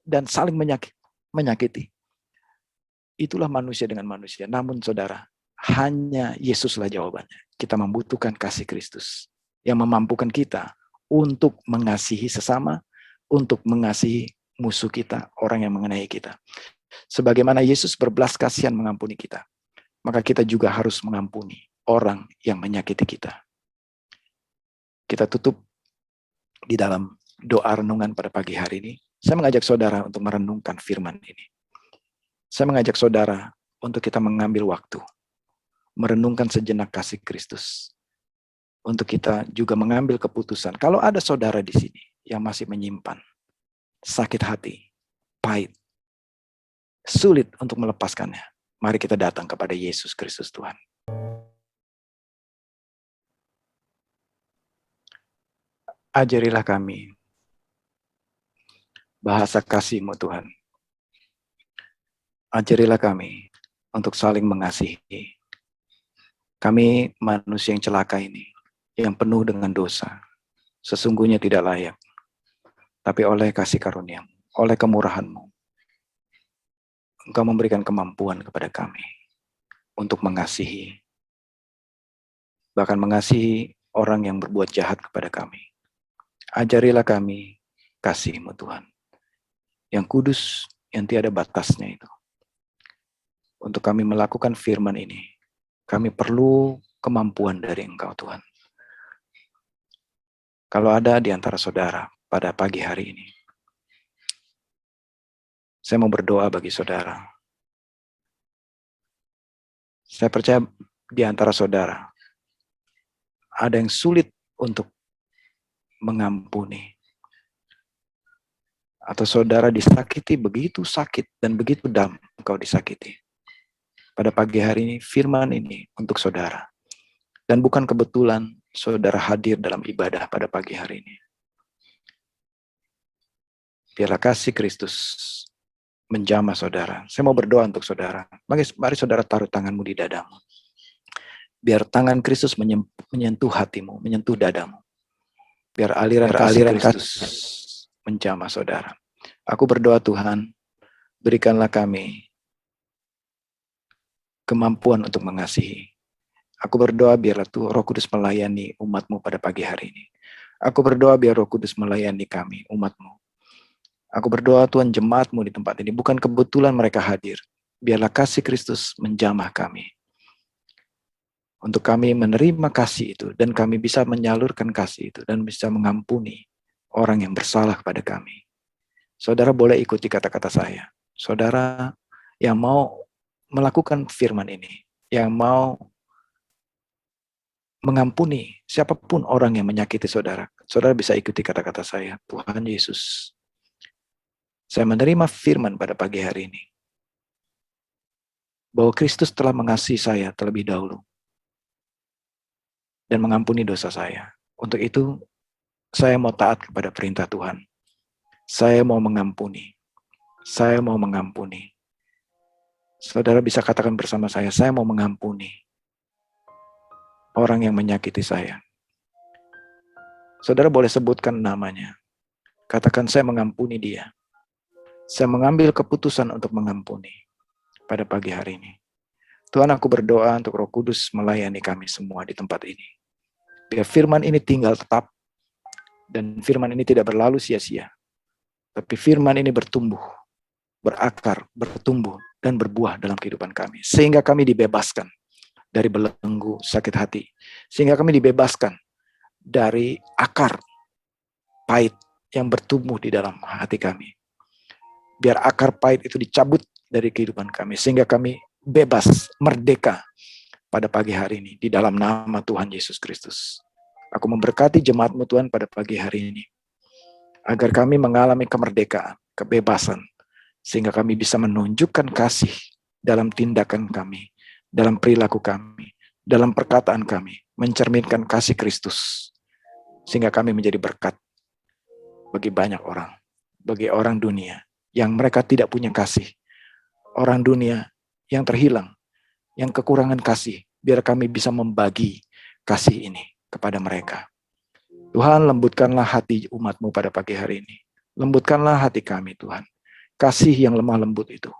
dan saling menyakiti. Itulah manusia dengan manusia. Namun saudara, hanya Yesuslah jawabannya. Kita membutuhkan kasih Kristus yang memampukan kita untuk mengasihi sesama, untuk mengasihi musuh kita, orang yang mengenai kita. Sebagaimana Yesus berbelas kasihan mengampuni kita, maka kita juga harus mengampuni orang yang menyakiti kita. Kita tutup di dalam doa renungan pada pagi hari ini. Saya mengajak saudara untuk merenungkan firman ini. Saya mengajak saudara untuk kita mengambil waktu, merenungkan sejenak kasih Kristus. Untuk kita juga mengambil keputusan. Kalau ada saudara di sini yang masih menyimpan sakit hati, pahit, sulit untuk melepaskannya, mari kita datang kepada Yesus Kristus Tuhan. Ajarilah kami bahasa kasih-Mu Tuhan. Ajarilah kami untuk saling mengasihi. Kami manusia yang celaka ini, yang penuh dengan dosa, sesungguhnya tidak layak. Tapi oleh kasih karunia-Mu, oleh kemurahan-Mu, Engkau memberikan kemampuan kepada kami untuk mengasihi, bahkan mengasihi orang yang berbuat jahat kepada kami. Ajarilah kami kasih-Mu Tuhan, yang kudus, yang tiada batasnya itu. Untuk kami melakukan firman ini, kami perlu kemampuan dari Engkau Tuhan. Kalau ada di antara saudara pada pagi hari ini, saya mau berdoa bagi saudara. Saya percaya di antara saudara, ada yang sulit untuk mengampuni. Atau saudara disakiti begitu sakit dan begitu dalam engkau disakiti. Pada pagi hari ini, firman ini untuk saudara. Dan bukan kebetulan saudara hadir dalam ibadah pada pagi hari ini. Biarlah kasih Kristus menjamah saudara. Saya mau berdoa untuk saudara. Mari saudara taruh tanganmu di dadamu. Biar tangan Kristus menyentuh hatimu, menyentuh dadamu. Biar aliran Kristus menjamah saudara. Aku berdoa Tuhan, berikanlah kami kemampuan untuk mengasihi. Aku berdoa biarlah Roh Kudus melayani umat-Mu pada pagi hari ini. Aku berdoa biar Roh Kudus melayani kami, umat-Mu. Aku berdoa Tuhan, jemaat-Mu di tempat ini, bukan kebetulan mereka hadir. Biarlah kasih Kristus menjamah kami. Untuk kami menerima kasih itu, dan kami bisa menyalurkan kasih itu, dan bisa mengampuni orang yang bersalah kepada kami. Saudara boleh ikuti kata-kata saya. Saudara yang mau melakukan firman ini, yang mau mengampuni siapapun orang yang menyakiti saudara. Saudara bisa ikuti kata-kata saya. Tuhan Yesus, saya menerima firman pada pagi hari ini, bahwa Kristus telah mengasihi saya terlebih dahulu, dan mengampuni dosa saya. Untuk itu, saya mau taat kepada perintah Tuhan. Saya mau mengampuni. Saya mau mengampuni. Saudara bisa katakan bersama saya mau mengampuni orang yang menyakiti saya. Saudara boleh sebutkan namanya. Katakan, saya mengampuni dia. Saya mengambil keputusan untuk mengampuni pada pagi hari ini. Tuhan, aku berdoa untuk Roh Kudus melayani kami semua di tempat ini. Biar firman ini tinggal tetap, dan firman ini tidak berlalu sia-sia. Tapi firman ini bertumbuh, berakar, bertumbuh, dan berbuah dalam kehidupan kami. Sehingga kami dibebaskan dari belenggu sakit hati. Sehingga kami dibebaskan dari akar pahit yang bertumbuh di dalam hati kami. Biar akar pahit itu dicabut dari kehidupan kami, sehingga kami bebas, merdeka pada pagi hari ini, di dalam nama Tuhan Yesus Kristus. Aku memberkati jemaat-Mu Tuhan pada pagi hari ini, agar kami mengalami kemerdekaan, kebebasan, sehingga kami bisa menunjukkan kasih dalam tindakan kami, dalam perilaku kami, dalam perkataan kami, mencerminkan kasih Kristus, sehingga kami menjadi berkat bagi banyak orang, bagi orang dunia yang mereka tidak punya kasih, orang dunia yang terhilang, yang kekurangan kasih, biar kami bisa membagi kasih ini kepada mereka. Tuhan, lembutkanlah hati umat-Mu pada pagi hari ini. Lembutkanlah hati kami, Tuhan. Kasih yang lemah lembut itu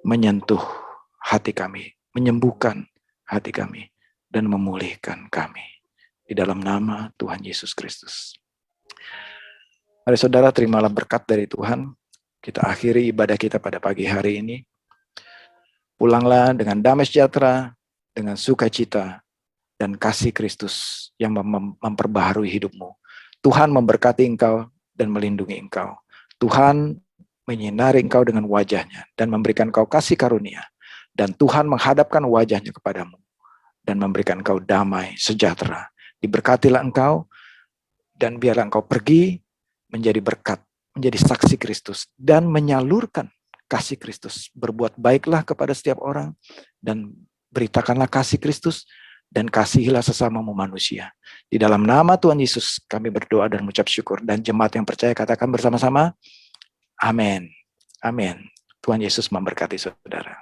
menyentuh hati kami, menyembuhkan hati kami, dan memulihkan kami. Di dalam nama Tuhan Yesus Kristus. Mari saudara, terimalah berkat dari Tuhan. Kita akhiri ibadah kita pada pagi hari ini. Pulanglah dengan damai sejahtera, dengan sukacita, dan kasih Kristus yang memperbaharui hidupmu. Tuhan memberkati engkau dan melindungi engkau. Tuhan menyinari engkau dengan wajahnya dan memberikan engkau kasih karunia. Dan Tuhan menghadapkan wajahnya kepadamu dan memberikan engkau damai sejahtera. Diberkatilah engkau dan biarlah engkau pergi menjadi berkat, menjadi saksi Kristus dan menyalurkan kasih Kristus. Berbuat baiklah kepada setiap orang dan beritakanlah kasih Kristus dan kasihilah sesamamu manusia. Di dalam nama Tuhan Yesus kami berdoa dan mengucap syukur, dan jemaat yang percaya katakan bersama-sama, amin. Amin. Tuhan Yesus memberkati saudara.